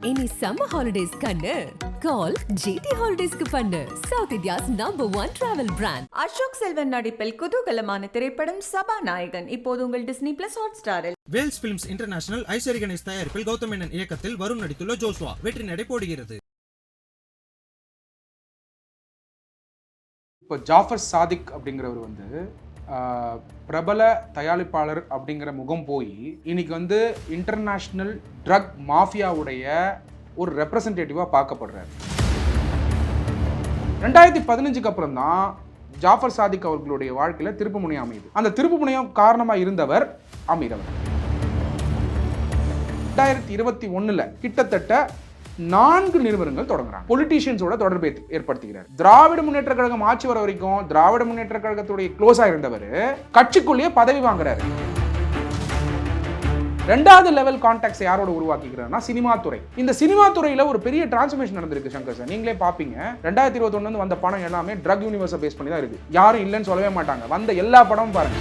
இனி summer holidays கண்ணு call GT Holidays க்கு பண்ணு South India's #1 travel brand. Ashok Selvan நடிப்பில் குதூகலமான திரைப்படம் சபாநாயகன் இப்போது உங்கள் டிஸ்னி பிளஸ் ஹாட்ஸ்டாரில். வேல்ஸ் பிலிம்ஸ் இன்டர்நேஷனல் ஐஸ்வரி கணேஷ் தயாரிப்பில் கௌதம் மேனன் இயக்கத்தில் வருண் நடித்துள்ள ஜோஸ்வா வெற்றி நடை போடுகிறது. இப்போ ஜாஃபர் சாதிக் அப்படிங்கிறவர் பிரபல தயாரிப்பாளர் அப்படிங்கிற முகம் போய் இன்னைக்கு இன்டர்நேஷ்னல் ட்ரக் மாஃபியாவுடைய ஒரு ரெப்ரசன்டேட்டிவாக பார்க்கப்படுறாரு. 2015 அப்புறம் தான் ஜாஃபர் சாதிக் அவர்களுடைய வாழ்க்கையில் திருப்பு முனையம் அமையுது. அந்த திருப்பு முனையம் காரணமாக இருந்தவர் அமீர் அவர். 2021 கிட்டத்தட்ட 4 நிறுவனங்கள் தொடங்குறாங்க. பொலிட்டீஷியன்ஸோட தொடர்பை ஏற்படுத்துகிறார். திராவிட முன்னேற்ற கழகம் ஆட்சி வர வரைக்கும் திராவிட முன்னேற்ற கழகத்துடைய க்ளோஸா இருந்தவர் கட்சிக்குள்ளேயே பதவி வாங்குறாரு. 2வது லெவல் கான்டாக்ட்ஸ் யாரோட உருவாக்கிக்கிறாருன்னா சினிமா துறை. இந்த சினிமா துறையில ஒரு பெரிய டிரான்ஸ்ஃபர்மேஷன் நடந்திருக்கு சங்கர் சார். நீங்களே பாப்பீங்க 2021 வந்த படம் எல்லாமே ட்ரக் யூனிவர்ஸை பேஸ் பண்ணி தான் இருக்கு. யாரும் இல்லைன்னு சொல்லவே மாட்டாங்க. வந்த எல்லா படமும் பாருங்க.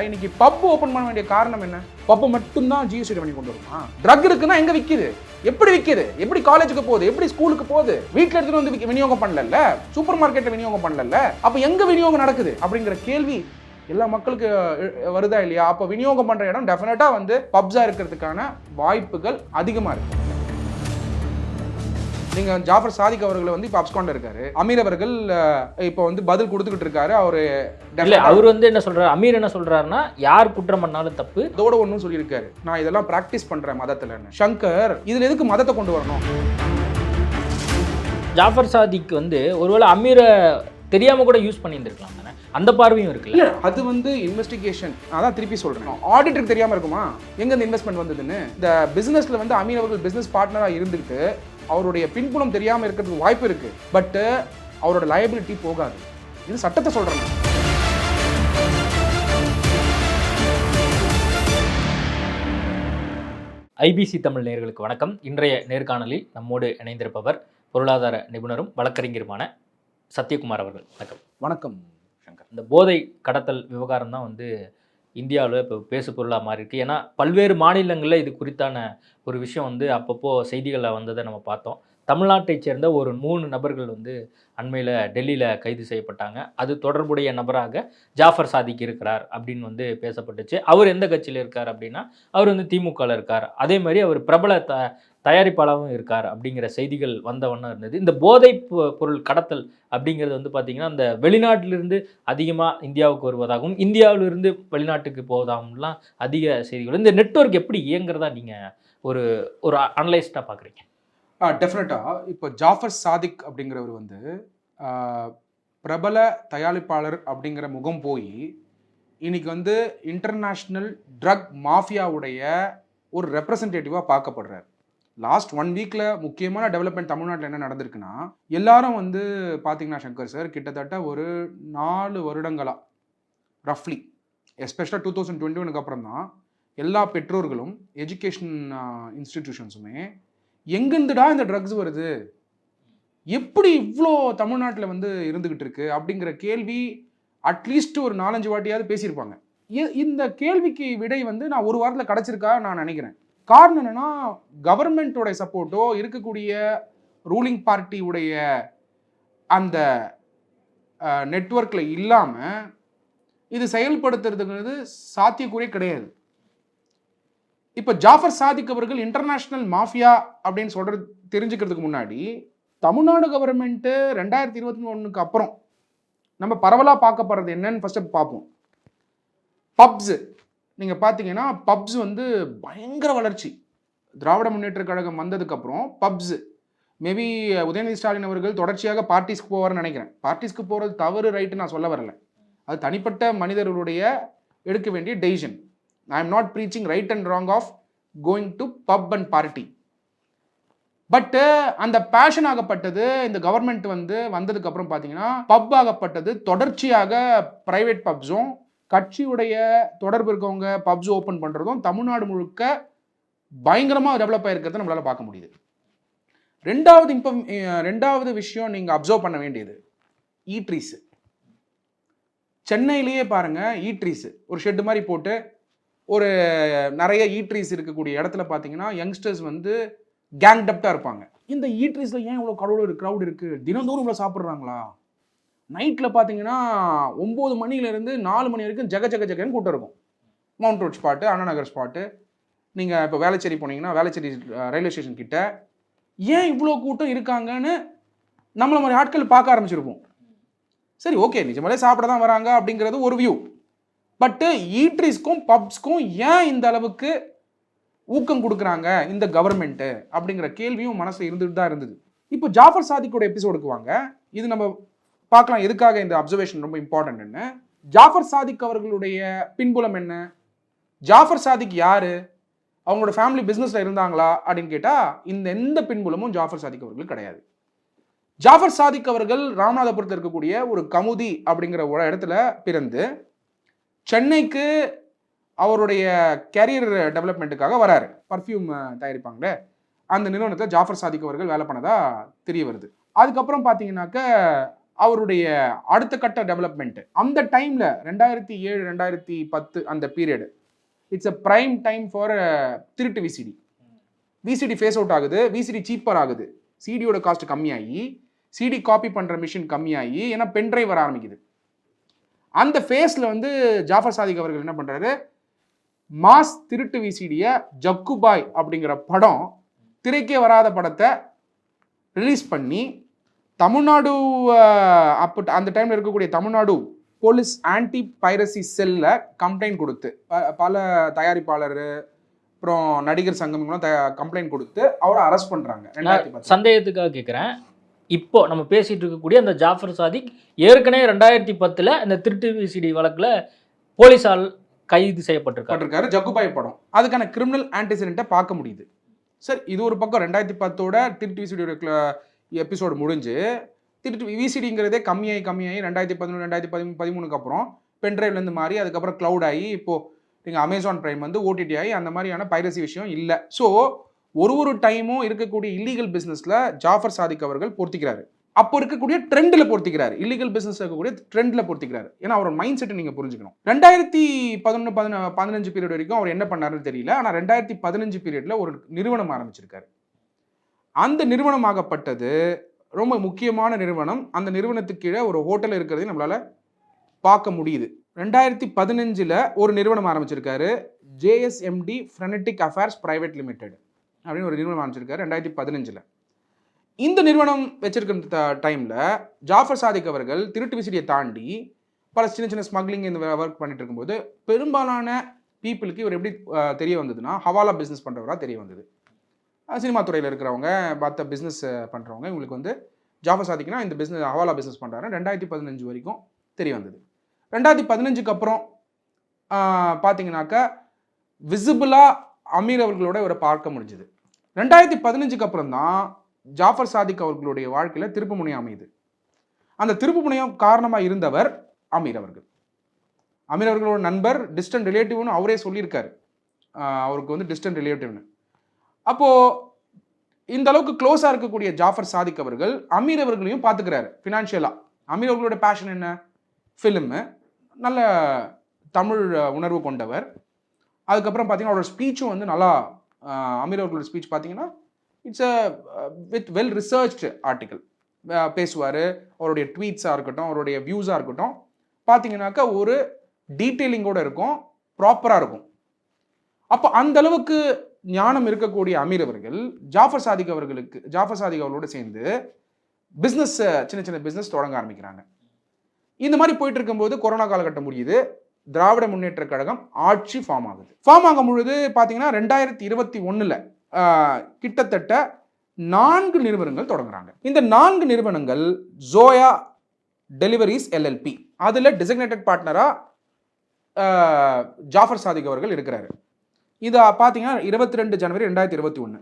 இன்னைக்கு பப் ஓபன் பண்ண வேண்டிய காரணம் என்ன? பப் மட்டும் தான் ஜிஎஸ்டி ரெவென்யூ கொண்டு வருமா? ட்ரக் இருக்குன்னா எங்க விக்குது? எப்படி விக்குது? எப்படி காலேஜுக்கு போகுது? எப்படி ஸ்கூலுக்கு போகுது? வீட்ல எடுத்துட்டு வந்து விநியோகம் பண்ணல, சூப்பர் மார்க்கெட்ல விநியோகம் பண்ணல. அப்ப எங்க விநியோகம் நடக்குது அப்படிங்கிற கேள்வி எல்லா மக்களுக்கு வருதா இல்லையா? அப்ப விநியோகம் பண்ற இடம் டெஃபினட்டா பப்ஸா இருக்கிறதுக்கான வாய்ப்புகள் அதிகமா இருக்கு. நீங்க ஜாஃபர் சாதிக் அவர்களை இப்ப அப்ஸ்காண்ட் இருக்காரு. அமீர் அவர்கள் இப்ப பதில் கொடுத்துக்கிட்டு இருக்காரு. அவரு என்ன சொல்றாரு? அமீர் என்ன சொல்றாருன்னா, யார் குற்றம் பண்ணாலும் தப்பு. இதோட ஒன்னும் சொல்லியிருக்காரு, நான் இதெல்லாம் பிராக்டிஸ் பண்றேன் மதத்துல. சங்கர் இதுல எதுக்கு மதத்தை கொண்டு வரணும்? ஜாஃபர் சாதிக் ஒருவேளை அமீரை தெரியாம கூட யூஸ் பண்ணியிருந்திருக்கலாம் தானே, அந்த பார்வையும் இருக்குல்ல. அது இன்வெஸ்டிகேஷன். அதான் திருப்பி சொல்றேன், ஆடிட்டருக்கு தெரியாம இருக்குமா எங்க இந்த இன்வெஸ்ட்மெண்ட் வந்ததுன்னு? இந்த பிசினஸ்ல அமீர் அவர்கள் பிசினஸ் பார்ட்னரா இருந்துட்டு அவருடைய பின்புலம் தெரியாம இருக்கிறதுக்கு வாய்ப்பு இருக்கு. பட் அவரோட லயபிலிட்டி போகாது. இது சட்டத்தை சொல்றேன். ஐபிசி தமிழ் நேயர்களுக்கு வணக்கம். இன்றைய நேர்காணலில் நம்மோடு இணைந்திருப்பவர் பொருளாதார நிபுணரும் வழக்கறிஞருமான சத்யகுமார் அவர்கள். வணக்கம். வணக்கம் சங்கர். இந்த போதை கடத்தல் விவகாரம் தான் இந்தியாவில் இப்போ பேசு பொருளாக மாறி இருக்கு. ஏன்னா பல்வேறு மாநிலங்களில் இது குறித்தான ஒரு விஷயம் அப்பப்போ செய்திகளில் வந்ததை நம்ம பார்த்தோம். தமிழ்நாட்டைச் சேர்ந்த ஒரு 3 நபர்கள் அண்மையில் டெல்லியில் கைது செய்யப்பட்டாங்க. அது தொடர்புடைய நபராக ஜாஃபர் சாதிக் இருக்கிறார் அப்படின்னு பேசப்பட்டுச்சு. அவர் எந்த கட்சியில் இருக்கார் அப்படின்னா, அவர் திமுகவில் இருக்கார். அதே மாதிரி அவர் பிரபல தயாரிப்பாளரும் இருக்கார் அப்படிங்கிற செய்திகள் வந்த வண்ணம் இருந்தது. இந்த போதை பொருள் கடத்தல் அப்படிங்கிறது பார்த்திங்கன்னா, அந்த வெளிநாட்டிலிருந்து அதிகமாக இந்தியாவுக்கு வருவதாகவும் இந்தியாவிலிருந்து வெளிநாட்டுக்கு போவதாகவும்லாம் அதிக செய்திகள். இந்த நெட்வொர்க் எப்படி இயங்குறதா நீங்கள் ஒரு அனலைஸ்டாக பார்க்குறீங்க? டெஃபினட்டாக இப்போ ஜாஃபர் சாதிக் அப்படிங்கிறவர் பிரபல தயாரிப்பாளர் அப்படிங்கிற முகம் போய் இன்னைக்கு இன்டர்நேஷ்னல் ட்ரக் மாஃபியாவுடைய ஒரு ரெப்ரசன்டேட்டிவாக பார்க்கப்படுறார். லாஸ்ட் 1 வீக்கில் முக்கியமான டெவலப்மெண்ட் தமிழ்நாட்டில் என்ன நடந்திருக்குன்னா, எல்லாரும் பார்த்தீங்கன்னா சங்கர் சார், கிட்டத்தட்ட ஒரு 4 வருடங்களா ரஃப்லி, எஸ்பெஷலாக 2021 அப்புறம் தான் எல்லா பெற்றோர்களும் எஜுகேஷன் இன்ஸ்டிடியூஷன்ஸுமே எங்கேருந்துடா இந்த ட்ரக்ஸ் வருது, எப்படி இவ்வளோ தமிழ்நாட்டில் இருந்துகிட்டு இருக்கு அப்படிங்கிற கேள்வி அட்லீஸ்ட் ஒரு 4-5 வாட்டியாவது பேசியிருப்பாங்க. இந்த கேள்விக்கு விடை நான் ஒரு வாரத்தில் கிடச்சிருக்கா நான் நினைக்கிறேன். காரணம் என்னன்னா, கவர்மெண்ட்டோட சப்போர்ட்டோ இருக்கக்கூடிய ரூலிங் பார்ட்டியுடைய அந்த நெட்வொர்க்கில் இல்லாமல் இது செயல்படுத்துறதுங்கிறது சாத்தியக்கூறே கிடையாது. இப்போ ஜாஃபர் சாதிக் அவர்கள் இன்டர்நேஷ்னல் மாஃபியா அப்படின்னு சொல்றது தெரிஞ்சுக்கிறதுக்கு முன்னாடி தமிழ்நாடு கவர்மெண்ட்டு 2021 அப்புறம் நம்ம பரவலாக பார்க்கப்படுறது என்னன்னு ஃபர்ஸ்ட் பார்ப்போம். பப்ஸ் நீங்கள் பார்த்தீங்கன்னா, பப்ஸ் பயங்கர வளர்ச்சி. திராவிட முன்னேற்ற கழகம் வந்ததுக்கப்புறம் பப்ஸ் மேபி உதயநிதி ஸ்டாலின் அவர்கள் தொடர்ச்சியாக பார்ட்டிஸ்க்கு போவார்னு நினைக்கிறேன். பார்ட்டிஸ்க்கு போகிறது தவறு, ரைட்டு நான் சொல்ல வரல. அது தனிப்பட்ட மனிதர்களுடைய எடுக்க வேண்டிய decision. I am not preaching right and wrong of going to pub and party. But அந்த பேஷன் ஆகப்பட்டது இந்த கவர்மெண்ட் வந்ததுக்கு அப்புறம் பார்த்தீங்கன்னா, பப் ஆகப்பட்டது தொடர்ச்சியாக பிரைவேட் பப்ஸும் கட்சியுடைய தொடர்பு இருக்கவங்க பப்ஸ் ஓப்பன் பண்ணுறதும் தமிழ்நாடு முழுக்க பயங்கரமாக டெவலப் ஆகிருக்கிறத நம்மளால் பார்க்க முடியுது. ரெண்டாவது விஷயம் நீங்கள் அப்சர்வ் பண்ண வேண்டியது ஈட்ரீஸ். சென்னையிலேயே பாருங்கள், ஈட்ரீஸ் ஒரு ஷெட்டு மாதிரி போட்டு ஒரு நிறைய ஈட்ரீஸ் இருக்கக்கூடிய இடத்துல பார்த்தீங்கன்னா யங்ஸ்டர்ஸ் வந்து கேங்டப்டாக இருப்பாங்க. இந்த ஈட்ரீஸில் ஏன் இவ்வளோ க்ரௌட் இருக்குது, தினந்தோறும் இவ்வளோ சாப்பிட்றாங்களா? நைட்டில் பார்த்தீங்கன்னா 9 மணிலேருந்து 4 மணி வரைக்கும் ஜகன்னு கூட்டம் இருக்கும். Mount road spot, Anna Nagar spot, நீங்கள் இப்போ வேளச்சேரி போனீங்கன்னா வேளச்சேரி ரயில்வே ஸ்டேஷன் கிட்ட ஏன் இவ்வளோ கூட்டம் இருக்காங்கன்னு நம்மள மாதிரி ஆட்கள் பார்க்க ஆரம்பிச்சிருப்போம். சரி, ஓகே, நிஜமாலே சாப்பிட தான் வராங்க அப்படிங்கிறது ஒரு வியூ. பட்டு ஈட்ரீஸ்க்கும் பப்ஸ்க்கும் ஏன் இந்த அளவுக்கு ஊக்கம் கொடுக்குறாங்க இந்த கவர்மெண்ட்டு அப்படிங்கிற கேள்வியும் மனசில் இருந்துட்டு தான் இருந்தது. இப்போ ஜாஃபர் சாதிக்கோட எபிசோடுக்கு வாங்க. இது நம்ம பார்க்கலாம் எதுக்காக இந்த அப்சர்வேஷன் ரொம்ப இம்பார்ட்டன்ட்னு. ஜாஃபர் சாதிக் அவர்களுடைய பின்புலம் என்ன, ஜாஃபர் சாதிக் யாரு, அவங்களோட ஃபேமிலி பிஸ்னஸில் இருந்தாங்களா அப்படின்னு கேட்டால் இந்த எந்த பின்புலமும் ஜாஃபர் சாதிக் அவர்களுக்கு கிடையாது. ஜாஃபர் சாதிக் அவர்கள் ராமநாதபுரத்தில் இருக்கக்கூடிய ஒரு கமுதி அப்படிங்கிற ஒரு இடத்துல பிறந்து சென்னைக்கு அவருடைய கேரியர் டெவலப்மெண்ட்டுக்காக வராரு. பர்ஃப்யூம் தயாரிப்பாங்களே அந்த நிறுவனத்தில் ஜாஃபர் சாதிக் அவர்கள் வேலை பண்ணதா தெரிய வருது. அதுக்கப்புறம் பார்த்தீங்கன்னாக்க அவருடைய அடுத்த கட்ட டெவலப்மெண்ட் அந்த டைமில் 2007 2010 அந்த period it's a prime time for திருட்டு விசிடி ஃபேஸ் அவுட் ஆகுது, விசிடி சீப்பர் ஆகுது, சிடியோட காஸ்ட் கம்மியாகி சிடி காப்பி பண்ணுற மிஷின் கம்மியாகி ஏன்னா பென்ட்ரைவ் வர ஆரம்பிக்குது. அந்த ஃபேஸில் வந்து ஜாஃபர் சாதிக் அவர்கள் என்ன பண்ணுறாரு, மாஸ் திருட்டு விசிடியை ஜக்குபாய் அப்படிங்கிற படம் திரைக்கே வராத படத்தை ரிலீஸ் பண்ணி தமிழ்நாடு அப்போ அந்த டைமில் இருக்கக்கூடிய தமிழ்நாடு போலீஸ் ஆன்டி பைரசி செல்ல கம்ப்ளைண்ட் கொடுத்து பல தயாரிப்பாளர் அப்புறம் நடிகர் சங்கம்லாம் கம்ப்ளைண்ட் கொடுத்து அவரை அரெஸ்ட் பண்ணுறாங்க. சந்தேகத்துக்காக கேட்குறேன், இப்போ நம்ம பேசிட்டு இருக்கக்கூடிய அந்த ஜாஃபர் சாதிக் ஏற்கனவே 2010 இந்த திருட்டு விசிடி வழக்கில் போலீஸால் கைது செய்யப்பட்டிருக்காரு. ஜக்குபாய் படம் அதுக்கான கிரிமினல் ஆன்டிசிடென்ட்டை பார்க்க முடியுது. சார், இது ஒரு பக்கம் 2010 திருட்டு விசிடியோட எபிசோடு முடிஞ்சு திருட்டு விசிடிங்கிறதே கம்மியாகி 2011 2013 அப்புறம் பென்ட்ரைவ்லேருந்து மாறி அதுக்கப்புறம் க்ளவுட் ஆகி இப்போது நீங்கள் அமேசான் பிரைம் வந்து ஓடிடி ஆகி அந்த மாதிரியான பைரசி விஷயம் இல்லை. ஸோ ஒரு டைமும் இருக்கக்கூடிய இல்லீகல் பிஸ்னஸில் ஜாஃபர் சாதிக் அவர்கள் பொருத்திக்கிறாரு. அப்போ இருக்கக்கூடிய ட்ரெண்டில் பொருத்திக்கிறாரு, இல்லீகல் பிஸ்னஸ் இருக்கக்கூடிய ட்ரெண்டில் பொருத்திக்கிறாரு. ஏன்னா அவரோட மைண்ட் செட்டை நீங்கள் புரிஞ்சுக்கணும். 2011-15 பீரியட் வரைக்கும் அவர் என்ன பண்ணாருன்னு தெரியல. ஆனால் 2015 பீரியடில் ஒரு நிறுவனம் ஆரம்பிச்சிருக்காரு. அந்த நிறுவனமாகப்பட்டது ரொம்ப முக்கியமான நிறுவனம். அந்த நிறுவனத்துக்கு கீழே ஒரு ஹோட்டல் இருக்கிறதையும் நம்மளால் பார்க்க முடியுது. 2015 ஒரு நிறுவனம் ஆரம்பிச்சிருக்காரு, JSMD ஃப்ரெனட்டிக் அஃபேர்ஸ் பிரைவேட் லிமிடெட் அப்படின்னு ஒரு நிறுவனம் ஆரம்பிச்சிருக்காரு 2015. இந்த நிறுவனம் வச்சிருக்கிற டைமில் ஜாஃபர் சாதிக் அவர்கள் திருட்டு விசிடியை தாண்டி பல சின்ன ஸ்மக்லிங் இந்த ஒர்க் பண்ணிட்டு இருக்கும்போது பெரும்பாலான பீப்புளுக்கு இவர் எப்படி தெரிய வந்ததுன்னா ஹவாலா பிஸ்னஸ் பண்ணுறவராக தெரிய வந்தது. சினிமா துறையில் இருக்கிறவங்க மற்ற பிஸ்னஸ் பண்ணுறவங்க இவங்களுக்கு வந்து ஜாஃபர் சாதிக்னா இந்த பிஸ்னஸ் ஹவாலா பிஸ்னஸ் பண்ணுறாரு 2015 வரைக்கும் தெரிய வந்தது. 2015க்கு அப்புறம் பார்த்தீங்கன்னாக்கா விசிபிளாக அமீர் அவர்களோட இவரை பார்க்க முடிஞ்சுது. 2015க்கு அப்புறம் தான் ஜாஃபர் சாதிக் அவர்களுடைய வாழ்க்கையில் திருப்பு முனையம் அமையுது. அந்த திருப்பு முனையம் காரணமாக இருந்தவர் அமீர் அவர்கள். அமீர் அவர்களோட நண்பர், டிஸ்டன்ட் ரிலேட்டிவ்னு அவரே சொல்லியிருக்காரு, அவருக்கு வந்து டிஸ்டன்ட் ரிலேட்டிவ்னு. அப்போது இந்த அளவுக்கு க்ளோஸாக இருக்கக்கூடிய ஜாஃபர் சாதிக் அவர்கள் அமீர் அவர்களையும் பார்த்துக்கிறாரு ஃபினான்ஷியலாக. அமீர் அவர்களோட பேஷன் என்ன, ஃபிலிமு, நல்ல தமிழ் உணர்வு கொண்டவர். அதுக்கப்புறம் பார்த்தீங்கன்னா அவரோட ஸ்பீச்சும் வந்து நல்லா, அமீர் அவர்களோட ஸ்பீச் பார்த்தீங்கன்னா it's a with well researched article பேசுவார். அவருடைய ட்வீட்ஸாக இருக்கட்டும், அவருடைய வியூஸாக இருக்கட்டும் பார்த்தீங்கன்னாக்கா ஒரு டீட்டெயிலிங்கோடு இருக்கும், ப்ராப்பராக இருக்கும். அப்போ அந்த அளவுக்கு ஞானம் இருக்கக்கூடிய அமீர் அவர்கள் ஜாஃபர் சாதிக் அவர்களோடு சேர்ந்து பிஸ்னஸ், சின்ன பிஸ்னஸ் தொடங்க ஆரம்பிக்கிறாங்க. இந்த மாதிரி போயிட்டு இருக்கும்போது கொரோனா காலகட்டம் முடியுது, திராவிட முன்னேற்ற கழகம் ஆட்சி ஃபார்ம் ஆகுது. ஃபார்ம் ஆகும் பொழுது பார்த்தீங்கன்னா 2021 கிட்டத்தட்ட 4 நிறுவனங்கள் தொடங்குறாங்க. இந்த 4 நிறுவனங்கள் ஜோயா டெலிவரிஸ் LLP, அதில் டிசிக்னேட்டட் பார்ட்னராக ஜாஃபர் சாதிக் அவர்கள் இருக்கிறாரு. இதை பார்த்தீங்கன்னா 22 ஜனவரி 2021.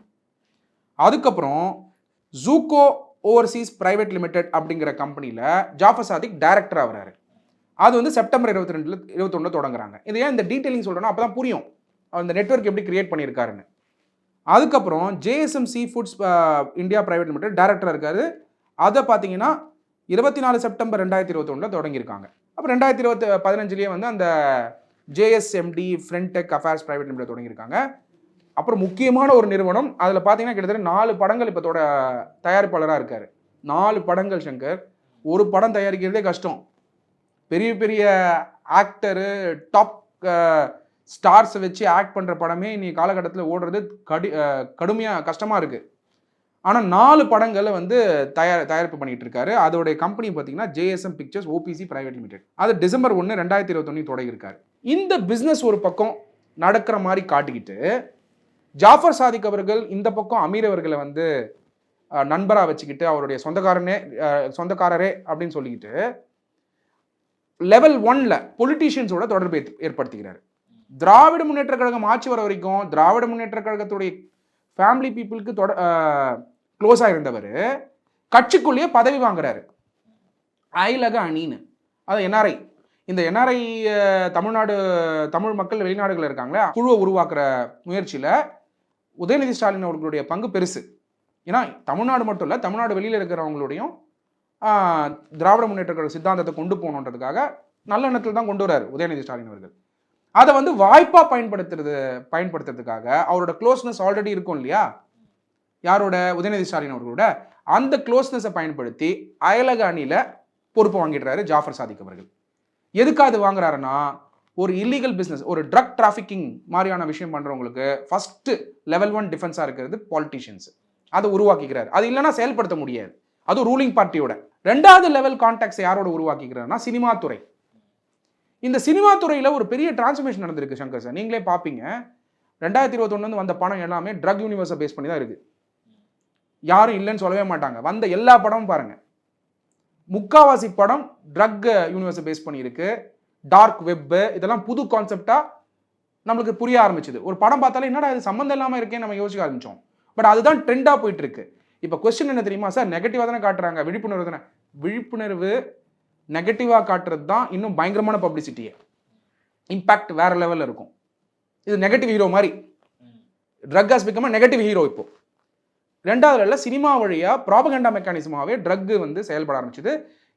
அதுக்கப்புறம் ஜூகோ ஓவர்சீஸ் பிரைவேட் லிமிடெட் அப்படிங்கிற கம்பெனியில் ஜாஃபர் சாதிக் டைரக்டராக வராரு. அது வந்து செப்டம்பர் 21 தொடங்குறாங்க. இது ஏன் இந்த டீட்டெயிலிங் சொல்கிறேன்னா அப்போ தான் புரியும் அந்த நெட்வொர்க் எப்படி கிரியேட் பண்ணியிருக்காருன்னு. அதுக்கப்புறம் JSM Seafoods India private limited டைரக்டராக இருக்காரு. அதை பார்த்தீங்கன்னா 24 செப்டம்பர் 2021 தொடங்கியிருக்காங்க. அப்போ 2015 வந்து அந்த JSMD ஃப்ரெண்டெக் அஃபேர்ஸ் பிரைவேட் லிமிடெட் தொடங்கியிருக்காங்க. அப்புறம் முக்கியமான ஒரு நிறுவனம், அதில் பார்த்தீங்கன்னா கிட்டத்தட்ட 4 படங்கள் இப்போ தயாரிப்பாளராக இருக்கார். 4 படங்கள் சங்கர். ஒரு படம் தயாரிக்கிறதே கஷ்டம். பெரிய பெரிய ஆக்டரு, டாப் ஸ்டார்ஸை வச்சு ஆக்ட் பண்ணுற படமே இன்னைக்கு காலகட்டத்தில் ஓடுறது கடுமையாக கஷ்டமாக இருக்குது. ஆனால் 4 படங்களை வந்து தயாரிப்பு பண்ணிகிட்டு இருக்காரு. அதோடைய கம்பெனி பார்த்தீங்கன்னா JSM pictures OPC private limited. அது டிசம்பர் 1, 2021 தொடங்கியிருக்காரு. இந்த பிஸ்னஸ் ஒரு பக்கம் நடக்கிற மாதிரி காட்டிக்கிட்டு ஜாஃபர் சாதிக் அவர்கள் இந்த பக்கம் அமீர் அவர்களை வந்து நண்பராக வச்சுக்கிட்டு அவருடைய சொந்தக்காரரே அப்படின்னு சொல்லிக்கிட்டு லெவல் 1ல் பொலிட்டீஷியன்ஸோட தொடர்பு ஏற்படுத்திக்கிறார். திராவிட முன்னேற்ற கழகம் ஆட்சி வர வரைக்கும் திராவிட முன்னேற்ற கழகத்துடைய ஃபேமிலி பீப்புளுக்கு க்ளோஸாக இருந்தவர் கட்சிக்குள்ளேயே பதவி வாங்குறாரு. அயலக அணின்னு, அது NRI. இந்த NRI தமிழ் மக்கள் வெளிநாடுகளில் இருக்காங்களே, குழுவை உருவாக்குற முயற்சியில் உதயநிதி ஸ்டாலின் அவர்களுடைய பங்கு பெருசு. ஏன்னா தமிழ்நாடு மட்டும் இல்லை, தமிழ்நாடு வெளியில் இருக்கிறவங்களுடையும் திராவிட முன்னேற்ற கழக சித்தாந்தத்தை கொண்டு போகணுன்றதுக்காக நல்ல எண்ணத்தில் தான் கொண்டு வராரு உதயநிதி ஸ்டாலின் அவர்கள். அதை வந்து வாய்ப்பாக பயன்படுத்துறதுக்காக அவரோட க்ளோஸ்னஸ் ஆல்ரெடி இருக்கும் இல்லையா, யாரோட உதயநிதி ஸ்டாலின் அவர்களோட, அந்த க்ளோஸ்னஸை பயன்படுத்தி அயலக அணியில் பொறுப்பு வாங்கிடுறாரு ஜாஃபர் சாதிக் அவர்கள். எதுக்காக அது வாங்குறாருன்னா, ஒரு இல்லீகல் பிஸ்னஸ், ஒரு ட்ரக் டிராஃபிக்கிங் மாதிரியான விஷயம் பண்ணுறவங்களுக்கு ஃபஸ்ட்டு லெவல் 1 டிஃபென்ஸாக இருக்கிறது பாலிட்டிஷியன்ஸ். அதை உருவாக்கிக்கிறார். அது இல்லைன்னா செயல்படுத்த முடியாது. அது ரூலிங் பார்ட்டியோட. 2வது லெவல் கான்டாக்ட்ஸ் யாரோட உருவாக்கிக்கிறாருன்னா சினிமா துறை. இந்த சினிமா துறையில் ஒரு பெரிய டிரான்ஸ்ஃபர்மேஷன் நடந்திருக்கு சங்கர் சார். நீங்களே பார்ப்பீங்க, 2021 வந்த படம் எல்லாமே ட்ரக் யூனிவர்ஸை பேஸ் பண்ணி தான் இருக்குது. யாரும் இல்லைன்னு சொல்லவே மாட்டாங்க. வந்த எல்லா படமும் பாருங்க, முக்காவாசி படம் ட்ரக் யூனிவர்ஸை பேஸ் பண்ணியிருக்கு. டார்க் வெப் இதெல்லாம் புது கான்செப்டாக நம்மளுக்கு புரிய ஆரம்பிச்சுது. ஒரு படம் பார்த்தாலே என்னடா இது சம்மந்தம் இல்லாமல் இருக்கேன்னு நம்ம யோசிக்க ஆரம்பித்தோம். பட் அதுதான் ட்ரெண்டாக போயிட்டு இருக்கு. இப்போ கொஸ்டின் என்ன தெரியுமா சார், நெகட்டிவாக தானே காட்டுறாங்க, விழிப்புணர்வு தானே. விழிப்புணர்வு நெகட்டிவாக காட்டுறது தான் இன்னும் பயங்கரமான பப்ளிசிட்டியே, இம்பேக்ட் வேற லெவலில் இருக்கும். இது நெகட்டிவ் ஹீரோ மாதிரி, drug has become negative hero. இப்போ 2வது லெவலில் சினிமா வழியாக ப்ராபகண்டா மெக்கானிசமாகவே ட்ரக் வந்து செயல்பட ஆரம்பிச்சுது.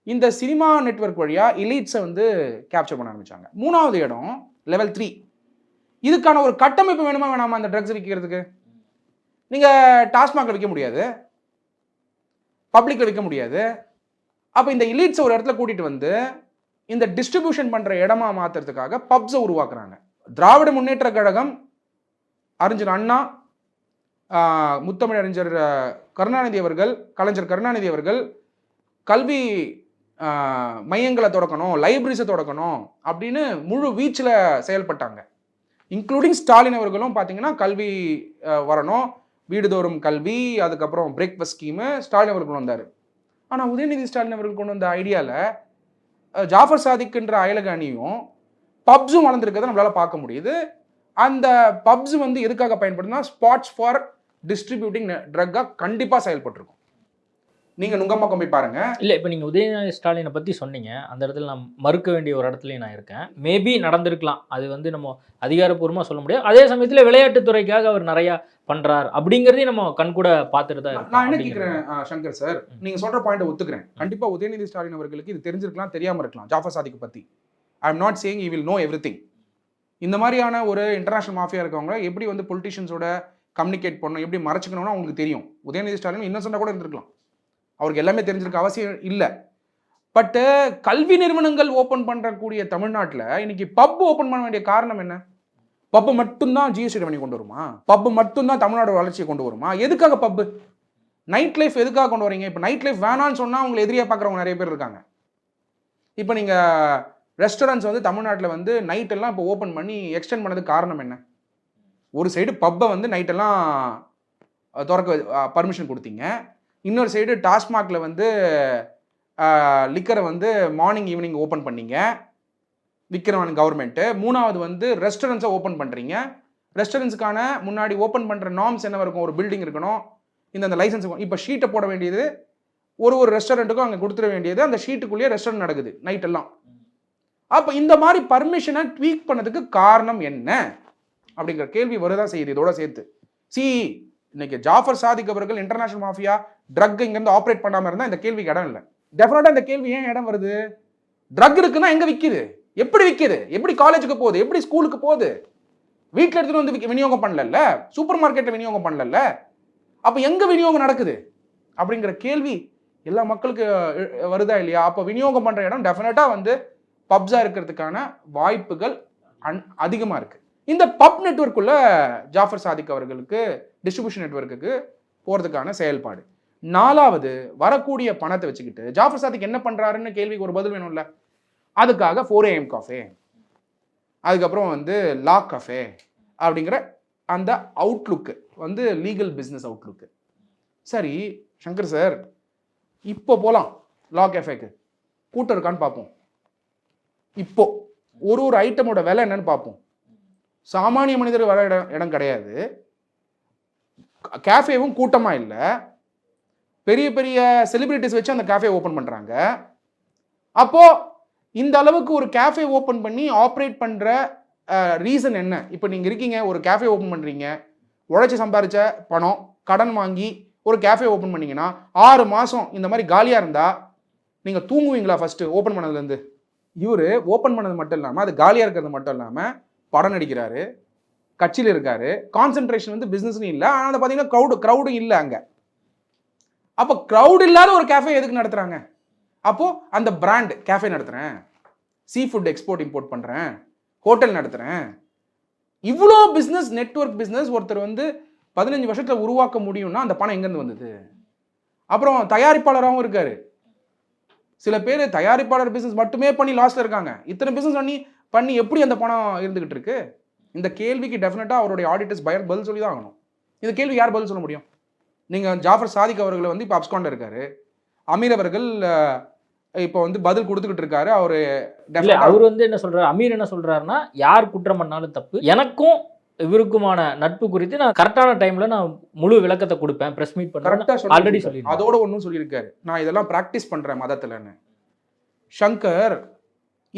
இந்த சினிமா நெட்வொர்க் வழியாக எலீட்ஸை வந்து கேப்சர் பண்ண ஆரம்பித்தாங்க. 3வது இடம் லெவல் 3. இதுக்கான ஒரு கட்டமைப்பு வேணுமா வேணாமா அந்த ட்ரக்ஸ் விற்கிறதுக்கு? நீங்கள் டாஸ்மாகில் விற்க முடியாது, பப்ளிக்கில் விற்க முடியாது. அப்போ இந்த எலீட்ஸை ஒரு இடத்துல கூட்டிகிட்டு வந்து இந்த டிஸ்ட்ரிபியூஷன் பண்ணுற இடமா மாற்றுறதுக்காக பப்ஸை உருவாக்குறாங்க. திராவிட முன்னேற்ற கழகம், அறிஞர் அண்ணா, முத்தமிழறிஞர் கருணாநிதி அவர்கள், கலைஞர் கருணாநிதி அவர்கள் கல்வி மையங்களை தொடக்கணும், லைப்ரரிஸை தொடக்கணும் அப்படின்னு முழு வீச்சில் செயல்பட்டாங்க. இன்க்ளூடிங் ஸ்டாலின் அவர்களும் பார்த்தீங்கன்னா கல்வி வரணும், வீடுதோறும் கல்வி, அதுக்கப்புறம் பிரேக்ஃபாஸ்ட் ஸ்கீமு ஸ்டாலின் அவர்கள் வந்தார். ஆனால் உதயநிதி ஸ்டாலின் அவர்கள் கொண்டு வந்த ஐடியாவில் ஜாஃபர் சாதிக்ன்ற அயலக அணியும் பப்ஸும் வளர்ந்துருக்கிறத நம்மளால் பார்க்க முடியுது. அந்த பப்ஸ் வந்து எதுக்காக பயன்படுதுன்னா ஸ்பாட்ஸ் ஃபார் டிஸ்ட்ரிபியூட்டிங் ட்ரக்காக கண்டிப்பாக செயல்பட்டுருக்கும். நீங்கள் நுங்கம்பாக்கம் போய் பாருங்க. இல்லை, இப்போ நீங்கள் உதயநிதி ஸ்டாலினை பற்றி சொன்னீங்க, அந்த இடத்துல நான் மறுக்க வேண்டிய ஒரு இடத்துலையும் நான் இருக்கேன். மேபி நடந்திருக்கலாம், அது வந்து நம்ம அதிகாரப்பூர்வமாக சொல்ல முடியாது. அதே சமயத்தில் விளையாட்டுத்துறைக்காக அவர் நிறையா பண்ணுறார் அப்படிங்கிறதையும் நம்ம கண்கூட பார்த்துட்டு தான் இருக்கோம். நான் என்ன கேட்குறேன் சங்கர் சார், நீங்கள் சொல்கிற பாயிண்ட்டை ஒத்துக்கிறேன். கண்டிப்பாக உதயநிதி ஸ்டாலின் அவர்களுக்கு இது தெரிஞ்சிருக்கலாம், தெரியாமல் இருக்கலாம் ஜாஃபர் சாதிக் பற்றி. I am not saying you will know everything. இந்த மாதிரியான ஒரு இன்டர்நேஷனல் மாஃபியா இருக்கவங்க எப்படி வந்து பொலிட்டிஷியன்ஸோட கம்யூனிகேட் பண்ணணும், எப்படி மறைச்சிக்கணும்னு அவங்களுக்கு தெரியும். உதயநிதி ஸ்டாலின் இன்னசென்ட்டாக கூட இருந்திருக்கலாம், அவருக்கு எல்லாமே தெரிஞ்சிருக்க அவசியம் இல்லை. பட்டு கல்வி நிறுவனங்கள் ஓப்பன் பண்ணுறக்கூடிய தமிழ்நாட்டில் இன்னைக்கு பப் ஓப்பன் பண்ண வேண்டிய காரணம் என்ன? பப்பு மட்டும்தான் ஜிஎஸ்டி ரெவன்யூ கொண்டு வருமா? பப்பு மட்டும்தான் தமிழ்நாடு வளர்ச்சியை கொண்டு வருமா? எதுக்காக பப்பு? நைட் லைஃப் எதுக்காக கொண்டு வரீங்க? இப்போ நைட் லைஃப் வேணான்னு சொன்னால் அவங்களை எதிரியாக பார்க்குறவங்க நிறைய பேர் இருக்காங்க. இப்போ நீங்கள் ரெஸ்டாரண்ட்ஸ் வந்து தமிழ்நாட்டில் வந்து நைட்டெல்லாம் இப்போ ஓப்பன் பண்ணி எக்ஸ்டெண்ட் பண்ணதுக்கு காரணம் என்ன? ஒரு சைடு பப்பை வந்து நைட்டெல்லாம் திறக்க பர்மிஷன் கொடுத்தீங்க, இன்னொரு சைடு டாஸ்மாகில் வந்து லிக்கரை வந்து மார்னிங் ஈவினிங் ஓப்பன் பண்ணீங்க, விற்கிறவன் கவர்மெண்ட்டு. 3வது வந்து ரெஸ்டாரண்ட்ஸை ஓப்பன் பண்ணுறீங்க. ரெஸ்டாரண்ட்ஸுக்கான முன்னாடி ஓப்பன் பண்ணுற நார்ம்ஸ் என்ன இருக்கும்? ஒரு பில்டிங் இருக்கணும், இந்த லைசன்ஸ். இப்போ ஷீட்டை போட வேண்டியது ஒரு ரெஸ்டாரண்ட்டுக்கும் அங்கே கொடுத்துட வேண்டியது, அந்த ஷீட்டுக்குள்ளேயே ரெஸ்டாரண்ட் நடக்குது நைட்டெல்லாம். அப்போ இந்த மாதிரி பர்மிஷனை ட்வீக் பண்ணதுக்கு காரணம் என்ன அப்படிங்கிற கேள்வி வருதான் செய்யுது இதோட சேர்த்து. இன்னைக்கு ஜாஃபர் சாதிக் அவர்கள் இன்டர்நேஷனல் மாஃபியா ட்ரக் இங்கேருந்து ஆப்ரேட் பண்ணாமல் இருந்தால் இந்த கேள்விக்கு இடம் இல்லை. டெஃபினட்டாக இந்த கேள்வி ஏன் இடம் வருது? ட்ரக் இருக்குன்னா எங்கே விற்கிது? எப்படி விற்கிது? எப்படி காலேஜுக்கு போகுது? எப்படி ஸ்கூலுக்கு போகுது? வீட்டில் எடுத்துகிட்டு வந்து விநியோகம் பண்ணல, சூப்பர் மார்க்கெட்டில் விநியோகம் பண்ணல. அப்போ எங்கே விநியோகம் நடக்குது அப்படிங்கிற கேள்வி எல்லா மக்களுக்கு வருதா இல்லையா? அப்போ விநியோகம் பண்ணுற இடம் டெஃபினட்டாக வந்து பப்ஸாக இருக்கிறதுக்கான வாய்ப்புகள் அதிகமாக இருக்குது. இந்த பப் நெட்வொர்க்குள்ள ஜாஃபர் சாதிக் அவர்களுக்கு டிஸ்ட்ரிபியூஷன் நெட்வொர்க்குக்கு போகிறதுக்கான செயல்பாடு. 4வது, வரக்கூடிய பணத்தை வச்சுக்கிட்டு ஜாஃபர் சாதிக் என்ன பண்ணுறாருன்னு கேள்விக்கு ஒரு பதில் வேணும்ல. அதுக்காக 4 AM காஃபே, அதுக்கப்புறம் வந்து லா கஃபே அப்படிங்கிற அந்த அவுட்லுக்கு வந்து லீகல் பிஸ்னஸ் அவுட்லுக்கு. சரி சங்கர் சார், இப்போ போகலாம் லா கேஃபேக்கு, கூட்டம் இருக்கான்னு பார்ப்போம். இப்போ ஒரு ஐட்டமோட விலை என்னன்னு பார்ப்போம். சாமானிய மனிதர் வர இடம் கிடையாது, கேஃபேவும் கூட்டமாக இல்லை, பெரிய பெரிய செலிபிரிட்டிஸ் வச்சு அந்த கேஃபே ஓப்பன் பண்ணுறாங்க. அப்போது இந்த அளவுக்கு ஒரு கேஃபே ஓப்பன் பண்ணி ஆப்ரேட் பண்ணுற ரீசன் என்ன? இப்போ நீங்கள் இருக்கீங்க, ஒரு கேஃபே ஓப்பன் பண்ணுறீங்க, உழைச்சி சம்பாதிச்ச பணம் கடன் வாங்கி ஒரு கேஃபே ஓப்பன் பண்ணிங்கன்னா 6 மாதம் இந்த மாதிரி காலியாக இருந்தால் நீங்கள் தூங்குவீங்களா? ஃபஸ்ட்டு ஓப்பன் பண்ணதுலேருந்து இவர் ஓப்பன் பண்ணது மட்டும் இல்லாமல் அது காலியாக இருக்கிறது மட்டும் இல்லாமல் படம் நடிக்கிறாரு, கட்சியில் இருக்காரு, கான்சென்ட்ரேஷன் வந்து பிஸ்னஸ்லையும் இல்லை. ஆனால் அதை பார்த்தீங்கன்னா க்ரௌடும் இல்லை அங்கே. அப்போ க்ரௌட் இல்லாத ஒரு கேஃபே எதுக்கு நடத்துகிறாங்க? அப்போது அந்த பிராண்ட் கேஃபே நடத்துகிறேன், சீ ஃபுட் எக்ஸ்போர்ட் இம்போர்ட் பண்ணுறேன், ஹோட்டல் நடத்துகிறேன், இவ்வளோ பிஸ்னஸ் நெட்வொர்க் பிஸ்னஸ் ஒருத்தர் வந்து 15 வருஷத்தில் உருவாக்க முடியும்னா அந்த பணம் எங்கேருந்து வந்தது? அப்புறம் தயாரிப்பாளராகவும் இருக்காரு. சில பேர் தயாரிப்பாளர் பிஸ்னஸ் மட்டுமே பண்ணி லாஸில் இருக்காங்க. இத்தனை பிஸ்னஸ் பண்ணி எப்படி அந்த பணம் இருந்துகிட்டு இருக்கு? இந்த கேள்விக்கு டெஃபினட்டாக அவருடைய ஆடிட்டர்ஸ் பதில் சொல்லி தான் ஆகணும். இந்த கேள்வி யார் பதில் சொல்ல முடியும்? நீங்கள் ஜாஃபர் சாதிக் அவர்களை வந்து இப்போ அப்ஸ்காண்டில் இருக்காரு, அமீர் அவர்கள் இப்போ வந்து பதில் கொடுத்துக்கிட்டு இருக்காரு. அவர் வந்து என்ன சொல்றாரு, அமீர் என்ன சொல்றாருன்னா, யார் குற்றம் பண்ணாலும் தப்பு, எனக்கும் இவருக்குமான நட்பு குறித்து நான் கரெக்டான டைம்ல நான் முழு விளக்கத்தை கொடுப்பேன், பிரஸ் மீட் பண்ணுறேன் ஆல்ரெடி சொல்லி. அதோட ஒன்றும் சொல்லியிருக்காரு, நான் இதெல்லாம் ப்ராக்டிஸ் பண்ணுறேன் மதத்துலன்னு. ஷங்கர்,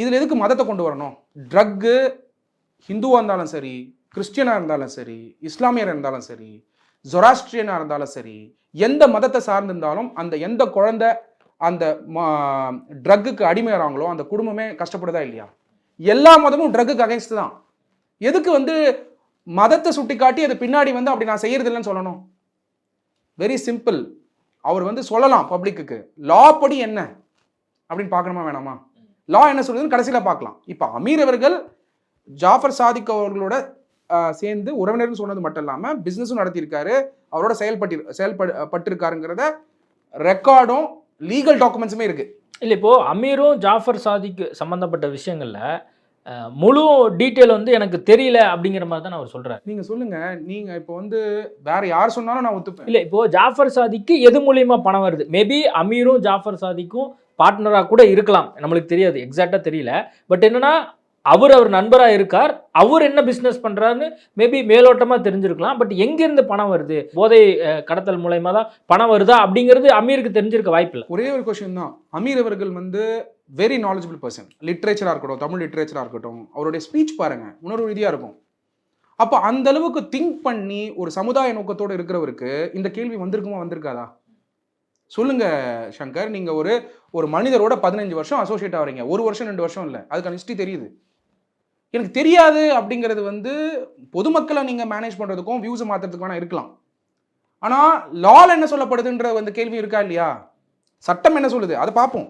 இதில் எதுக்கு மதத்தை கொண்டு வரணும்? ட்ரக்கு ஹிந்துவாக இருந்தாலும் சரி, கிறிஸ்டியனாக இருந்தாலும் சரி, இஸ்லாமியராக இருந்தாலும் சரி, ஜொராஸ்ட்ரியனாக இருந்தாலும் சரி, எந்த மதத்தை சார்ந்திருந்தாலும் அந்த எந்த குழந்தை அந்த ட்ரக்குக்கு அடிமையாகிறாங்களோ அந்த குடும்பமே கஷ்டப்படுதா இல்லையா? எல்லா மதமும் ட்ரக்குக்கு அகைன்ஸ்ட் தான். எதுக்கு வந்து மதத்தை சுட்டி காட்டி அது பின்னாடி வந்து அப்படி நான் செய்யறது இல்லைன்னு சொல்லணும்? Very simple. அவர் வந்து சொல்லலாம் பப்ளிக்கு, லா படி என்ன அப்படின்னு பார்க்கணுமா வேணாமா? லா என்ன சொல்றதுன்னு கடைசியில் பார்க்கலாம். இப்போ அமீர் அவர்கள் ஜாஃபர் சாதிக் அவர்களோட சேர்ந்து உறவினர்னு சொன்னது மட்டும் இல்லாமல் பிஸ்னஸும் நடத்தியிருக்காரு, அவரோட செயல்பட்டிருக்காருங்கிறத ரெக்கார்டும் லீகல் டாக்குமெண்ட்ஸுமே இருக்கு. இல்லை, இப்போ அமீரும் ஜாஃபர் சாதிக் சம்பந்தப்பட்ட விஷயங்கள்ல முழு டீட்டெயில் வந்து எனக்கு தெரியல அப்படிங்கிற மாதிரி தான் அவர் சொல்றாரு. நீங்க சொல்லுங்க, நீங்க இப்போ வந்து வேற யார் சொன்னாலும் நான் ஒத்துப்பேன். இல்லை, இப்போ ஜாஃபர் சாதிக்கு எது மூலியமா பணம் வருது? மேபி அமீரும் ஜாஃபர் சாதிக்கும் பார்ட்னராக கூட இருக்கலாம், நம்மளுக்கு தெரியாது, எக்ஸாக்டா தெரியல. பட் என்னன்னா அவர் நண்பராக இருக்கார், அவர் என்ன பிஸ்னஸ் பண்ணுறாருன்னு மேபி மேலோட்டமாக தெரிஞ்சிருக்கலாம். பட் எங்கேருந்து பணம் வருது, போதை கடத்தல் மூலயமா தான் பணம் வருதா அப்படிங்கிறது அமீருக்கு தெரிஞ்சிருக்க வாய்ப்பு இல்லை. ஒரே ஒரு கொஸ்டின் தான். அமீர் அவர்கள் வந்து வெரி நாலேஜபிள் பர்சன், லிட்ரேச்சராக இருக்கட்டும், தமிழ் லிட்ரேச்சராக இருக்கட்டும், அவருடைய ஸ்பீச் பாருங்க உணர்வு ரீதியாக இருக்கும். அப்போ அந்த அளவுக்கு திங்க் பண்ணி ஒரு சமுதாய நோக்கத்தோடு இருக்கிறவருக்கு இந்த கேள்வி வந்திருக்காதா? சொல்லுங்க சங்கர். நீங்க ஒரு மனிதரோட 15 வருஷம் அசோசியேட் ஆகிறீங்க, 1 வருஷம் 2 வருஷம் இல்லை, அதுக்கான ஹிஸ்ட்ரி தெரியுது. எனக்கு தெரியாது அப்படிங்கிறது வந்து பொதுமக்களை நீங்கள் மேனேஜ் பண்ணுறதுக்கும் வியூஸை மாற்றுறதுக்கு வேணா இருக்கலாம். ஆனால் லால் என்ன சொல்லப்படுதுன்ற வந்து கேள்வி இருக்கா இல்லையா? சட்டம் என்ன சொல்லுது அதை பார்ப்போம்.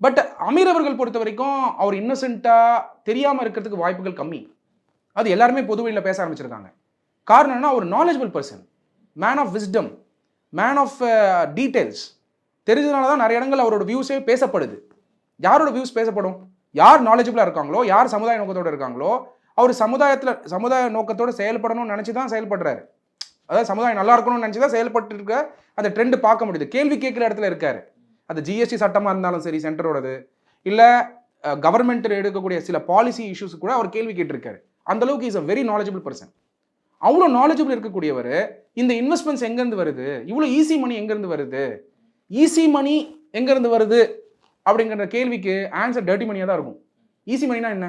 பட் அமீர் அவர்கள் பொறுத்த வரைக்கும் அவர் இன்னசென்ட்டாக தெரியாமல் இருக்கிறதுக்கு வாய்ப்புகள் கம்மி. அது எல்லாருமே பொதுவெளியில் பேச ஆரம்பிச்சிருக்காங்க. காரணம் என்ன? ஒரு knowledgeable person, man of wisdom, man of details. தெரிஞ்சதுனால தான் நிறைய இடங்கள் அவரோட வியூஸே பேசப்படுது. யாரோட வியூஸ் பேசப்படும்? யார் நாலேஜபிளாக இருக்காங்களோ, யார் சமுதாய நோக்கத்தோடு இருக்காங்களோ, அவர் சமுதாய நோக்கத்தோடு செயல்படணும்னு நினச்சி தான் செயல்படுறாரு. அதாவது சமுதாயம் நல்லா இருக்கணும்னு நினச்சி தான் செயல்பட்டு இருக்க அந்த ட்ரெண்டு பார்க்க முடியுது. கேள்வி கேட்குற இடத்துல இருக்காரு. அது ஜிஎஸ்டி சட்டமாக இருந்தாலும் சரி, சென்டரோடது, இல்லை கவர்மெண்ட் எடுக்கக்கூடிய சில பாலிசி இஷ்யூஸ் கூட அவர் கேள்வி கேட்டிருக்காரு. அந்தளவுக்கு is a very knowledgeable person. அவ்வளோ நாலேஜபிள் இருக்கக்கூடியவர் இந்த இன்வெஸ்ட்மெண்ட்ஸ் எங்கேருந்து வருது, இவ்வளோ ஈஸி மணி எங்கேருந்து வருது, ஈஸி மணி எங்கேருந்து வருது அப்படிங்கிற கேள்விக்கு ஆன்சர் டர்ட்டி மணியாக தான் இருக்கும். ஈஸி மணினா என்ன?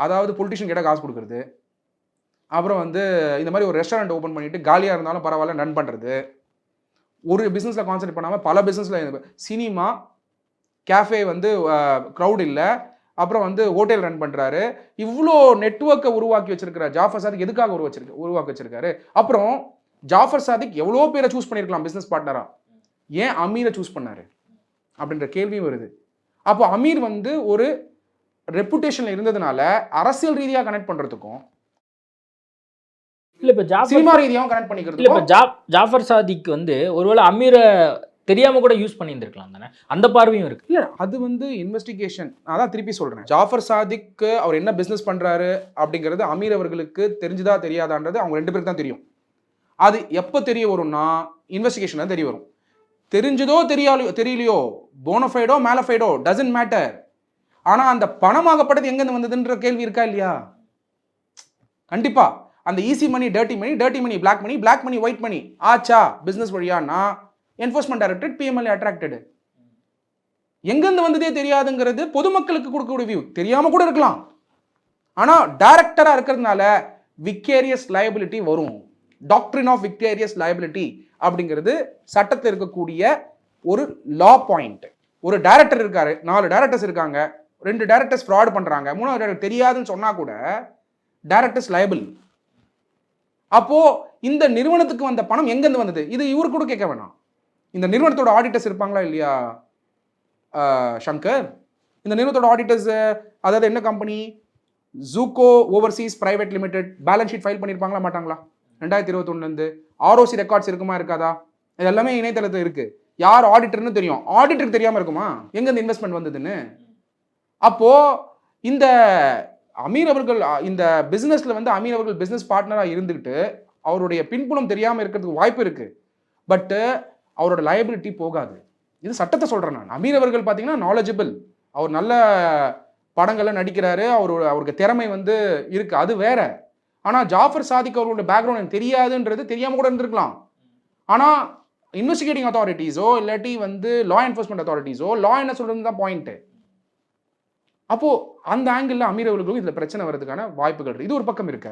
அதாவது பொலிட்டிஷியன் கேட்டால் காசு கொடுக்குறது, அப்புறம் வந்து இந்த மாதிரி ஒரு ரெஸ்டாரண்ட் ஓப்பன் பண்ணிவிட்டு காலியாக இருந்தாலும் பரவாயில்ல ரன் பண்ணுறது, ஒரு பிஸ்னஸில் கான்சன்ட்ரேட் பண்ணாமல் பல பிஸ்னஸில், சினிமா, கேஃபே வந்து க்ரௌட் இல்லை, அப்புறம் வந்து ஹோட்டல் ரன் பண்ணுறாரு. இவ்வளோ நெட்வொர்க்கை உருவாக்கி வச்சிருக்கிற ஜாஃபர் சாதிக் எதுக்காக உருவாக்கி வச்சிருக்காரு? அப்புறம் ஜாஃபர் சாதிக் எவ்வளோ பேரை சூஸ் பண்ணியிருக்கலாம் பிஸ்னஸ் பார்ட்னரா, ஏன் அமீரை சூஸ் பண்ணாரு அப்படின்ற கேள்வியும் வருது. அப்போ அமீர் வந்து ஒரு ரெப்புடேஷன்ல இருந்ததுனால அரசியல் ரீதியாக கனெக்ட் பண்றதுக்கும் இல்லை இப்போ சினிமா ரீதியாகவும் கனெக்ட் இல்லை இப்போ பண்ணிக்கிறதுக்கும் ஜாஃபர் சாதிக் வந்து ஒருவேளை அமீரை தெரியாம கூட யூஸ் பண்ணியிருந்திருக்கலாம் தானே, அந்த பார்வையும் இருக்கு. இல்ல அது வந்து இன்வெஸ்டிகேஷன். அதான் திருப்பி சொல்றேன், ஜாஃபர் சாதிக் அவர் என்ன பிசினஸ் பண்றாரு அப்படிங்கிறது அமீர் அவர்களுக்கு தெரிஞ்சுதா தெரியாதான்றது அவங்க 2 பேருக்கு தான் தெரியும். அது எப்போ தெரிய வரும்னா இன்வெஸ்டிகேஷன் தான் தெரிய வரும். தெரிஞ்சதோ தெரியலையோ, போனஃபைடோ மேலஃபைடோ டசன்ட் மேட்டர். ஆனா அந்த பணமாகப்பட்டது எங்கேருந்து வந்ததுன்ற கேள்வி இருக்கா இல்லையா? கண்டிப்பா அந்த easy money dirty money black money white money ஆச்சா பிசினஸ் வழியானா என்ஃபோர்ஸ்மெண்ட் டைரக்டரேட் பிஎம்எல்ஏ அட்ராக்டட். எங்கேருந்து வந்ததே தெரியாதுங்கிறது பொதுமக்களுக்கு கொடுக்கக்கூடிய வியூ. தெரியாம கூட இருக்கலாம், ஆனா டைரக்டரா இருக்கிறதுனால விக்கேரியஸ் லயபிலிட்டி வரும். டாக்ட்ரின் ஆஃப் விக்கேரியஸ் லயபிலிட்டி அப்படிங்கிறது சட்டத்தில் இருக்கக்கூடிய ஒரு லா பாயிண்ட். ஒரு டைரக்டர் இருக்காரு, 4 டைரக்டர்ஸ் இருக்காங்க, 2 டைரக்டர்ஸ் ஃப்ராட் பண்றாங்க, 3வது டைரக்டர் தெரியாதுன்னு சொன்னா கூட டைரக்டர்ஸ் லயபிள். அப்போ இந்த நிறுவனத்துக்கு வந்த பணம் எங்கேருந்து வந்தது இது இவரு கூட கேட்க வேணாம். இந்த நிறுவனத்தோட ஆடிட்டர்ஸ் இருப்பாங்களா இல்லையா சங்கர்? இந்த நிறுவனத்தோட ஆடிட்டர்ஸ், அதாவது என்ன கம்பெனி, ஜூகோ overseas private limited, balance sheet file பண்ணியிருப்பாங்களா மாட்டாங்களா 2021 ஆர்ஓசி ரெக்கார்ட்ஸ் இருக்குமா இருக்காதா? இது எல்லாமே இணையதளத்தில் இருக்கு. யார் ஆடிட்டர்னு தெரியும், ஆடிட்டருக்கு தெரியாம இருக்குமா எங்க இந்த இன்வெஸ்ட்மெண்ட் வந்ததுன்னு? அப்போ இந்த அமீர் அவர்கள் இந்த பிசினஸ்ல வந்து அமீர் அவர்கள் பிசினஸ் பார்ட்னரா இருந்துகிட்டு அவருடைய பின்புலம் தெரியாம இருக்கிறதுக்கு வாய்ப்பு இருக்கு. பட் அவரோட லயபிலிட்டி போகாது. இது சட்டத்தை சொல்றேன் நான். அமீர் அவர்கள் பார்த்தீங்கன்னா நாலேஜபிள், அவர் நல்ல படங்கள்ல நடிக்கிறாரு, அவருக்கு திறமை வந்து இருக்கு, அது வேற. ஆனா ஜாஃபர் சாதிக் அவரோட பேக்ரவுண்ட் எனக்கு தெரியாதுன்றது தெரியாம கூட இருந்திருக்கலாம். ஆனா இன்வெஸ்டிகேட்டிங் அத்தாரிட்டிஸோ இல்லாட்டி வந்து லா என்ஃபோர்ஸ்மெண்ட் அத்தாரிட்டிஸோ லா என்ன சொல்றது தான் பாயிண்ட். அப்போ அந்த ஆங்கிள் அமீர் அவர்களுக்கும் இதுல பிரச்சனை வர்றதுக்கான வாய்ப்புகள் இருக்கு. இது ஒரு பக்கம் இருக்க,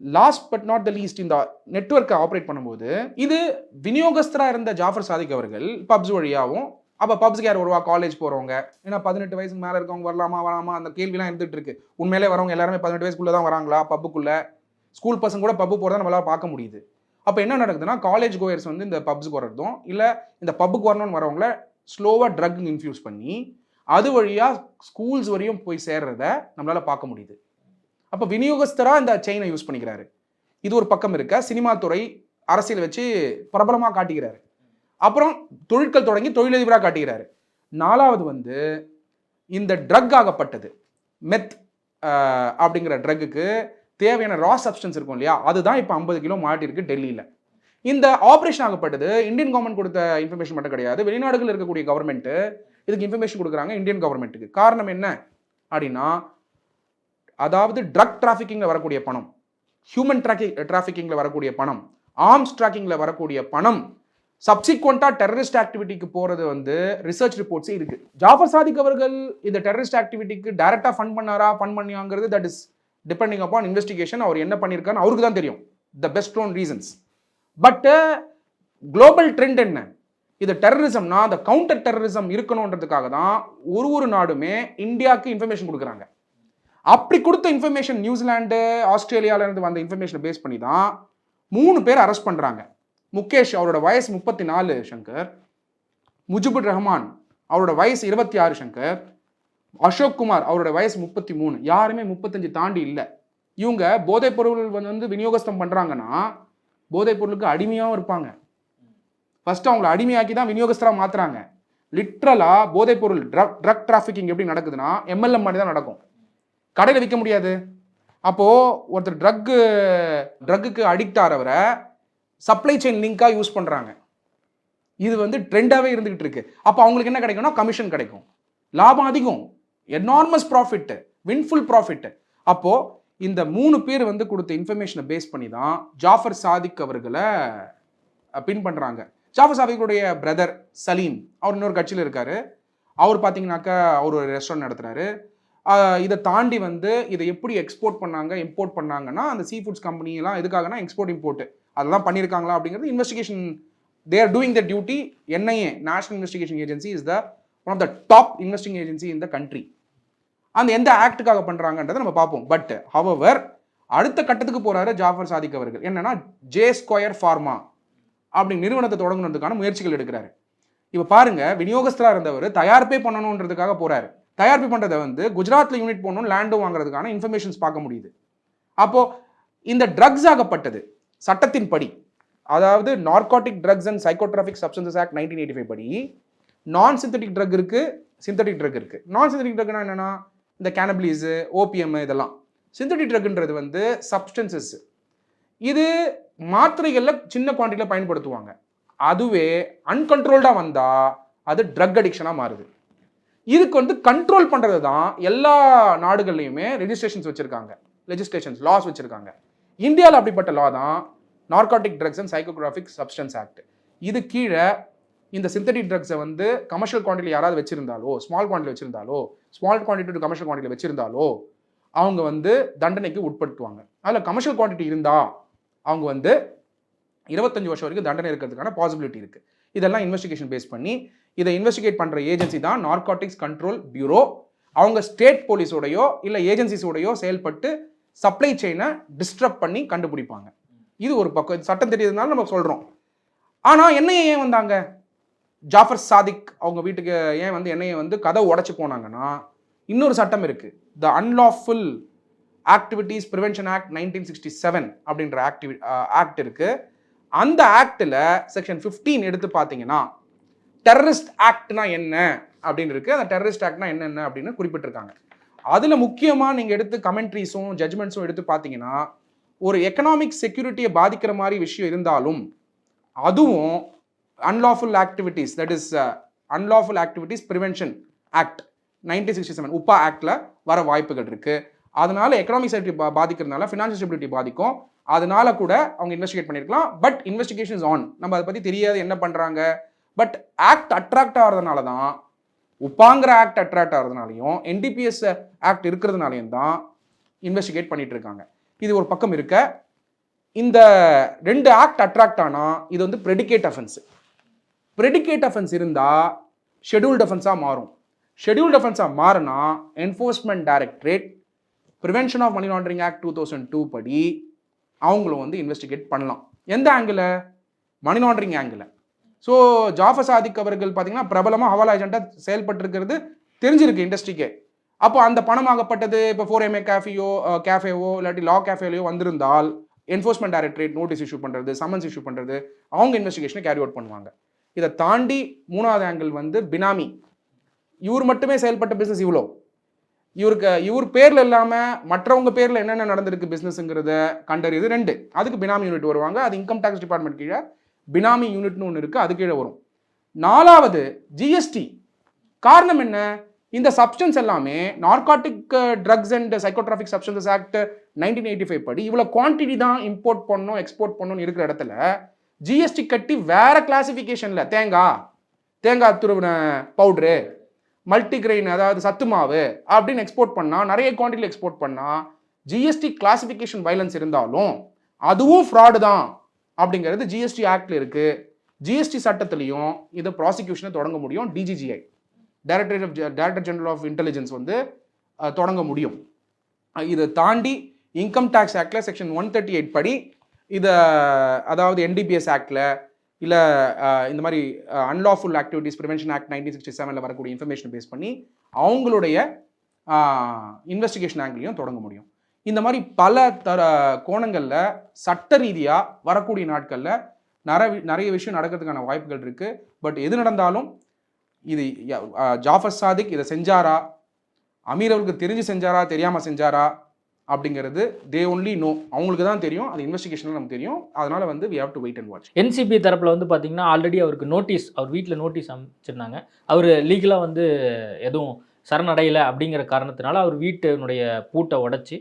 last but not the least இந்த நெட்வொர்க்கை ஆப்ரேட் பண்ணும்போது இது விநியோகஸ்தரா இருந்த ஜாஃபர் சாதிக் அவர்கள் பப்ஸ் வழியாகவும், அப்போ பப்ஸ்க்கு யார் வருவா, காலேஜ் போறவங்க, ஏன்னா 18 வயசுக்கு மேலே இருக்கவங்க வராமா அந்த கேள்விலாம் இருந்துட்டு இருக்கு. உண்மையிலே வரவங்க எல்லாருமே 18 வயசுக்குள்ள தான் வராங்களா பப்புக்குள்ள? ஸ்கூல் பசங்க கூட பப்பு போறதை நம்மளால பார்க்க முடியுது. அப்போ என்ன நடக்குதுன்னா காலேஜ் கோயர்ஸ் வந்து இந்த பப்ஸுக்கு வரதும் இல்லை இந்த பப்புக்கு வரணும்னு வரவங்கள ஸ்லோவாக ட்ரக் இன்ஃபியூஸ் பண்ணி அது வழியாக ஸ்கூல்ஸ் வரையும் போய் சேர்றத நம்மளால பார்க்க முடியுது. அப்போ விநியோகஸ்தராக இந்த செயினை யூஸ் பண்ணிக்கிறாரு. இது ஒரு பக்கம் இருக்க, சினிமா துறை அரசியல் வச்சு பிரபலமாக காட்டுகிறாரு. அப்புறம் தொழிற்கள் தொடங்கி தொழிலதிபராக காட்டுகிறாரு. 4வது வந்து இந்த ட்ரக் ஆகப்பட்டது மெத் அப்படிங்கிற ட்ரக்குக்கு தேவையான ரா சப்ஸ்டன்ஸ் இருக்கும் இல்லையா, அதுதான் இப்போ 50 கிலோ மாட்டிருக்கு டெல்லியில். இந்த ஆப்ரேஷன் ஆகப்பட்டது இந்தியன் கவர்மெண்ட் கொடுத்த இன்ஃபர்மேஷன் மட்டும் கிடையாது, வெளிநாடுகள் இருக்கக்கூடிய கவர்மெண்ட் இதுக்கு இன்ஃபர்மேஷன் கொடுக்குறாங்க இந்தியன் கவர்மெண்ட்டுக்கு. காரணம் என்ன அப்படின்னா, அதாவது ட்ரக் டிராஃபிக்கிங்கில் வரக்கூடிய பணம், ஹியூமன் டிராஃபிக்கிங்கில் வரக்கூடிய பணம், ஆர்ம்ஸ் டிராக்கிங்கில் வரக்கூடிய பணம் சப்சிக்வெண்ட்டாக டெரரிஸ்ட் ஆக்டிவிட்டிக்கு போகிறது வந்து ரிசர்ச் ரிப்போர்ட்ஸே இருக்குது. ஜாஃபர் சாதிக் அவர்கள் இந்த டெரரிஸ்ட் ஆக்டிவிட்டிக்கு டைரெக்டாக ஃபண்ட் பண்ணியாங்கிறது that is depending upon investigation. அவர் என்ன பண்ணியிருக்காருன்னு அவருக்கு தான் தெரியும், the best known reasons. But global trend என்ன, இது டெரரிசம்னா அந்த கவுண்டர் டெரரிசம் இருக்கணுன்றதுக்காக தான் ஒரு நாடுமே இந்தியாவுக்கு இன்ஃபர்மேஷன் கொடுக்குறாங்க. அப்படி கொடுத்த இன்ஃபர்மேஷன் நியூசிலாண்டு ஆஸ்திரேலியாவிலேருந்து வந்த இன்ஃபர்மேஷனை பேஸ் பண்ணி தான் 3 பேர் அரெஸ்ட் பண்ணுறாங்க. முகேஷ் அவரோட வயசு 34 சங்கர், முஜிபுர் ரஹ்மான் அவரோட வயசு 26 சங்கர், அசோக் குமார் அவரோட வயசு 33, யாருமே 35 தாண்டி இல்லை. இவங்க போதைப் பொருள் வந்து விநியோகஸ்தம் பண்ணுறாங்கன்னா போதைப் பொருளுக்கு அடிமையாகவும் இருப்பாங்க. ஃபர்ஸ்ட் அவங்களை அடிமையாக்கி தான் விநியோகஸ்தராக மாற்றுறாங்க. லிட்ரலாக போதைப் பொருள் ட்ரக் டிராஃபிக்கிங் எப்படி நடக்குதுன்னா MLM மாதிரி தான் நடக்கும். கடையில் விற்க முடியாது. அப்போது ஒருத்தர் ட்ரக்குக்கு அடிக்ட் ஆகிறவரை சப்ளை செயின் லிங்காக யூஸ் பண்ணுறாங்க. இது வந்து ட்ரெண்டாகவே இருந்துகிட்டு இருக்கு. அப்போ அவங்களுக்கு என்ன கிடைக்கும்னா கமிஷன் கிடைக்கும், லாபம் அதிகம், எனார்மஸ் ப்ராஃபிட், வின்ஃபுல் ப்ராஃபிட். அப்போது இந்த 3 பேர் வந்து கொடுத்த இன்ஃபர்மேஷனை பேஸ் பண்ணி தான் ஜாஃபர் சாதிக் அவர்களை பின் பண்ணுறாங்க. ஜாஃபர் சாதிக்குடைய பிரதர் சலீம் அவர் இன்னொரு கட்சியில் இருக்கார். அவர் பார்த்தீங்கன்னாக்கா அவர் ஒரு ரெஸ்டாரண்ட் நடத்துகிறாரு. இதை தாண்டி வந்து இதை எப்படி எக்ஸ்போர்ட் பண்ணாங்க இம்போர்ட் பண்ணாங்கன்னா அந்த சீ ஃபுட்ஸ் கம்பெனிலாம் எதுக்காகனா எக்ஸ்போர்ட் இம்போர்ட் அதெல்லாம் பண்ணியிருக்காங்களா அப்படிங்கிறது investigation they are doing their duty. NIA, National Investigation Agency, is the one of the top investigation agency in the country. அந்த எந்த ஆக்டுக்காக பண்ணுறாங்கன்றதை நம்ம பார்ப்போம். பட் ஹவவர் அடுத்த கட்டத்துக்கு போகிறாரு ஜாஃபர் சாதிக் அவர்கள். என்னன்னா ஜே ஸ்கொயர் ஃபார்மா அப்படி நிறுவனத்தை தொடங்கணுன்றதுக்கான முயற்சிகள் எடுக்கிறாரு. இப்போ பாருங்க, விநியோகஸ்தராக இருந்தவர் தயாரிப்பே பண்ணணுன்றதுக்காக போகிறாரு. தயாரிப்பு பண்ணுறதை வந்து குஜராத்தில் யூனிட் போகணும், லேண்டும் வாங்குறதுக்கான இன்ஃபர்மேஷன்ஸ் பார்க்க முடியுது. அப்போது இந்த ட்ரக்ஸ் ஆகப்பட்டது சட்டத்தின் படி, அதாவது narcotic drugs and psychotropic substances act 1985 படி நான் சிந்தட்டிக் ட்ரக் இருக்குது, சிந்தட்டிக் ட்ரக் இருக்குது. நான் சிந்தட்டிக் ட்ரக்னா என்னென்னா இந்த கேனபிலிஸு, ஓபிஎம், இதெல்லாம். சிந்தட்டிக் ட்ரக்ன்றது வந்து சப்ஸ்டன்சஸ். இது மாத்திரைகளில் சின்ன குவான்டிட்டியில் பயன்படுத்துவாங்க. அதுவே அன்கண்ட்ரோல்டாக வந்தால் அது ட்ரக் அடிக்ஷனாக மாறுது. இதுக்கு வந்து கண்ட்ரோல் பண்ணுறது தான் எல்லா நாடுகள்லையுமே ரெஜிஸ்ட்ரேஷன்ஸ் வச்சுருக்காங்க, லெஜிஸ்லேஷன்ஸ், லாஸ் வச்சுருக்காங்க. இந்தியாவில் அப்படிப்பட்ட லா தான் narcotic drugs and psychotropic substance act. இது கீழே இந்த சிந்தட்டிக் ட்ரக்ஸை வந்து கமர்ஷியல் குவான்டிட்டியில் யாராவது வச்சிருந்தாலோ, ஸ்மால் குவான்டிட்டி வச்சிருந்தாலோ, ஸ்மால் குவான்டிட்டி டு கமர்ஷியல் குவான்டிட்டியில் வச்சிருந்தாலோ அவங்க வந்து தண்டனைக்கு உட்படுத்துவாங்க. அதில் கமர்ஷியல் குவான்டிட்டி இருந்தால் அவங்க வந்து 25 வருஷம் வரைக்கும் தண்டனை இருக்கிறதுக்கான பாசிபிலிட்டி இருக்குது. இதெல்லாம் இன்வெஸ்டிகேஷன் பேஸ் பண்ணி இதை இன்வெஸ்டிகேட் பண்ணுற ஏஜென்சி தான் நார்காட்டிக்ஸ் கண்ட்ரோல் பியூரோ. அவங்க ஸ்டேட் போலீஸோடையோ இல்லை ஏஜென்சிஸோடையோ செயல்பட்டு சப்ளை செயினை டிஸ்டர்ப் பண்ணி கண்டுபிடிப்பாங்க. இது ஒரு பக்கம், சட்டம் தெரியுதுனால நம்ம சொல்கிறோம். ஆனால் என்ஐஏ ஏன் வந்தாங்க? ஜாஃபர் சாதிக் அவங்க வீட்டுக்கு ஏன் வந்து என்ஐஏ வந்து கதை உடச்சி போனாங்கன்னா, இன்னொரு சட்டம் இருக்குது, த அன்லாஃபுல் ஆக்டிவிட்டீஸ் ப்ரிவென்ஷன் ஆக்ட் 1967 அப்படின்ற ஆக்ட் இருக்குது. அந்த ஆக்டில் செக்ஷன் 15 எடுத்து பார்த்தீங்கன்னா டெரரிஸ்ட் ஆக்ட்னா என்ன அப்படின்னு இருக்குது. அந்த டெரரிஸ்ட் ஆக்ட்னா என்னென்ன அப்படின்னு குறிப்பிட்டிருக்காங்க. அதில் முக்கியமாக நீங்கள் எடுத்து கமெண்ட்ரிஸும் ஜட்ஜ்மெண்ட்ஸும் எடுத்து பார்த்தீங்கன்னா, ஒரு எக்கனாமிக் செக்யூரிட்டியை பாதிக்கிற மாதிரி விஷயம் இருந்தாலும் அதுவும் unlawful activities, that is unlawful activities prevention act 1967 உப்பா ஆக்டில் வர வாய்ப்புகள் இருக்குது. அதனால எக்கனாமிக் செக்யூரிட்டி பாதிக்கிறதுனால ஃபினான்ஷியல் ஸ்டெபிலிட்டி பாதிக்கும். அதனால கூட அவங்க இன்வெஸ்டிகேட் பண்ணியிருக்கலாம். But investigation is on. நம்ம அதை பற்றி தெரியாது என்ன பண்ணுறாங்க. பட் ஆக்ட் அட்ராக்ட் ஆகிறதுனால தான், உப்பாங்கிற ஆக்ட் அட்ராக்ட் ஆகிறதுனாலையும் என்டிபிஎஸ் ஆக்ட் இருக்கிறதுனாலையும் தான் இன்வெஸ்டிகேட் பண்ணிட்டு இருக்காங்க. இது ஒரு பக்கம் இருக்க, இந்த 2 ஆக்ட் அட்ராக்ட் ஆனால் இது வந்து ப்ரெடிகேட் அஃபென்ஸ். ப்ரெடிகேட் அஃபென்ஸ் இருந்தால் ஷெட்யூல்டு அஃபென்ஸாக மாறும். ஷெட்யூல்டு அஃபென்ஸாக மாறினா enforcement directorate prevention of money laundering act 2002 படி அவங்களும் வந்து இன்வெஸ்டிகேட் பண்ணலாம். எந்த angle? Money laundering angle. So Jaffer Sadiq அவர்கள் பார்த்தீங்கன்னா பிரபலமாக ஹவாலா ஏஜென்ட்டாக செயல்பட்டுருக்கிறது தெரிஞ்சிருக்கு இண்டஸ்ட்ரிக்கே. அப்போ அந்த பணமாகப்பட்டது இப்போ 4MA கேஃபேவோ இல்லாட்டி லா கேஃபேலையோ வந்திருந்தால் என்ஃபோர்ஸ்மெண்ட் டைரக்டரேட் நோட்டீஸ் இஷ்யூ பண்ணுறது, சம்மன்ஸ் இஷ்யூ பண்ணுறது, அவங்க இன்வெஸ்டிகேஷனை கேரி அவுட் பண்ணுவாங்க. இதை தாண்டி 3வது ஆங்கிள் வந்து பினாமி. இவர் மட்டுமே செயல்பட்ட பிஸ்னஸ் இவ்வளோ, இவர் பேரில் இல்லாமல் மற்றவங்க பேரில் என்னென்ன நடந்திருக்கு பிஸ்னஸுங்கிறத கண்டறியுது 2. அதுக்கு பினாமி யூனிட் வருவாங்க. அது இன்கம் டேக்ஸ் டிபார்ட்மெண்ட் கீழே பினாமி யூனிட்னு ஒன்று இருக்குது, அது கீழே வரும். 4வது ஜிஎஸ்டி. காரணம் என்ன? இந்த சப்ஸ்டன்ஸ் எல்லாமே narcotic drugs and psychotropic substances act 1985 படி இவ்வளோ குவான்டிட்டி தான் இம்போர்ட் பண்ணணும், எக்ஸ்போர்ட் பண்ணணும்னு இருக்கிற இடத்துல ஜிஎஸ்டி கட்டி வேற கிளாசிஃபிகேஷனில் தேங்காய் துருவின பவுட்ரு, மல்டிகிரெயின் அதாவது சத்து மாவு அப்படின்னு எக்ஸ்போர்ட் பண்ணால், நிறைய குவான்டிட்டியில் எக்ஸ்போர்ட் பண்ணால் ஜிஎஸ்டி கிளாசிஃபிகேஷன் வைலன்ஸ் இருந்தாலும் அதுவும் ஃப்ராடு தான் அப்படிங்கிறது ஜிஎஸ்டி ஆக்டில் இருக்குது. ஜிஎஸ்டி சட்டத்திலையும் இதை ப்ராசிக்யூஷனை தொடங்க முடியும். டிஜிஜிஐ, டைரக்டர் ஜெனரல் ஆஃப் இன்டெலிஜென்ஸ் வந்து தொடங்க முடியும். இதை தாண்டி இன்கம் டேக்ஸ் ஆக்டில் செக்ஷன் 138 படி இதை, அதாவது என்டிபிஎஸ் ஆக்டில் இல்லை இந்த மாதிரி அன்லாஃபுல் ஆக்டிவிட்டீஸ் ப்ரிவென்ஷன் ஆக்ட் 1967 வரக்கூடிய இன்ஃபர்மேஷன் பேஸ் பண்ணி அவங்களுடைய இன்வெஸ்டிகேஷன் ஆங்கிலையும் தொடங்க முடியும். இந்த மாதிரி பல கோணங்களில் சட்ட ரீதியாக வரக்கூடிய நாட்களில் நிறைய விஷயம் நடக்கிறதுக்கான வாய்ப்புகள் இருக்குது. பட் எது நடந்தாலும் இது ஜாஃபர் சாதிக் இதை செஞ்சாரா, அமீர் அவருக்கு தெரிஞ்சு செஞ்சாரா, தெரியாமல் செஞ்சாரா அப்படிங்கிறது தே ஒன்லி நோ, அவங்களுக்கு தான் தெரியும். அது இன்வெஸ்டிகேஷனில் நமக்கு தெரியும். அதனால் வந்து we have to wait and watch. NCB தரப்பில் வந்து பார்த்தீங்கன்னா ஆல்ரெடி அவருக்கு நோட்டீஸ், அவர் வீட்டில் நோட்டீஸ் அமைச்சிருந்தாங்க. அவர் லீகலாக வந்து எதுவும் சரணடையலை அப்படிங்கிற காரணத்தினால அவர் வீட்டினுடைய பூட்டை உடைச்சி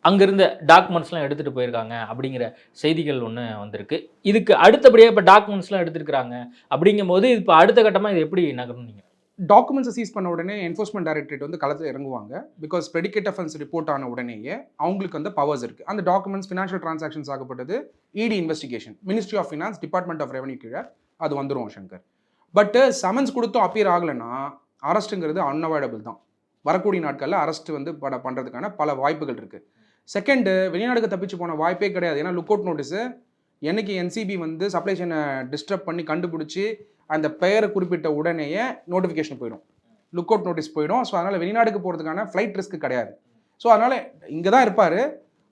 அங்கேருந்த டாக்குமெண்ட்ஸ்லாம் எடுத்துகிட்டு போயிருக்காங்க அப்படிங்கிற செய்திகள் ஒன்று வந்திருக்கு. இதுக்கு அடுத்தபடியாக இப்போ டாக்குமெண்ட்ஸ்லாம் எடுத்துருக்குறாங்க அப்படிங்கும்போது இப்போ அடுத்த கட்டமாக இது எப்படி நகரும்? நீங்கள் டாக்குமெண்ட்ஸை சீஸ் பண்ண உடனே என்ஃபோர்ஸ்மெண்ட் டைரக்டரேட் வந்து களத்தில் இறங்குவாங்க. பிகாஸ் ப்ரெடிகேட் அஃபென்ஸ் ரிப்போர்ட் ஆன உடனேயே அவங்களுக்கு வந்து பவர்ஸ் இருக்குது. அந்த டாக்குமெண்ட்ஸ் ஃபினான்ஷியல் டிரான்சாக்ஷன்ஸ் ஆகப்பட்டது ED investigation, ministry of finance, department of revenue கீழே அது வந்துடும் சங்கர். பட்டு சமன்ஸ் கொடுத்தும் அப்பியர் ஆகலைன்னா அரெஸ்ட்டுங்கிறது அன்அவாய்டபிள் தான். வரக்கூடிய நாட்களில் அரெஸ்ட் வந்து பண்ணுறதுக்கான பல வாய்ப்புகள் இருக்குது. செகண்டு, வெளிநாடுக்கு தப்பிச்சு போன வாய்ப்பே கிடையாது. ஏன்னா லுக் அவுட் நோட்டீஸு என்னைக்கு என்சிபி வந்து சப்ளை செயினை டிஸ்டர்ப் பண்ணி கண்டுபிடிச்சி அந்த பெயரை குறிப்பிட்ட உடனேயே நோட்டிஃபிகேஷன் போயிடும், லுக் அவுட் நோட்டீஸ் போயிடும். ஸோ அதனால் வெளிநாடுக்கு போகிறதுக்கான ஃப்ளைட் ரிஸ்க் கிடையாது. ஸோ அதனால் இங்கே தான் இருப்பார்.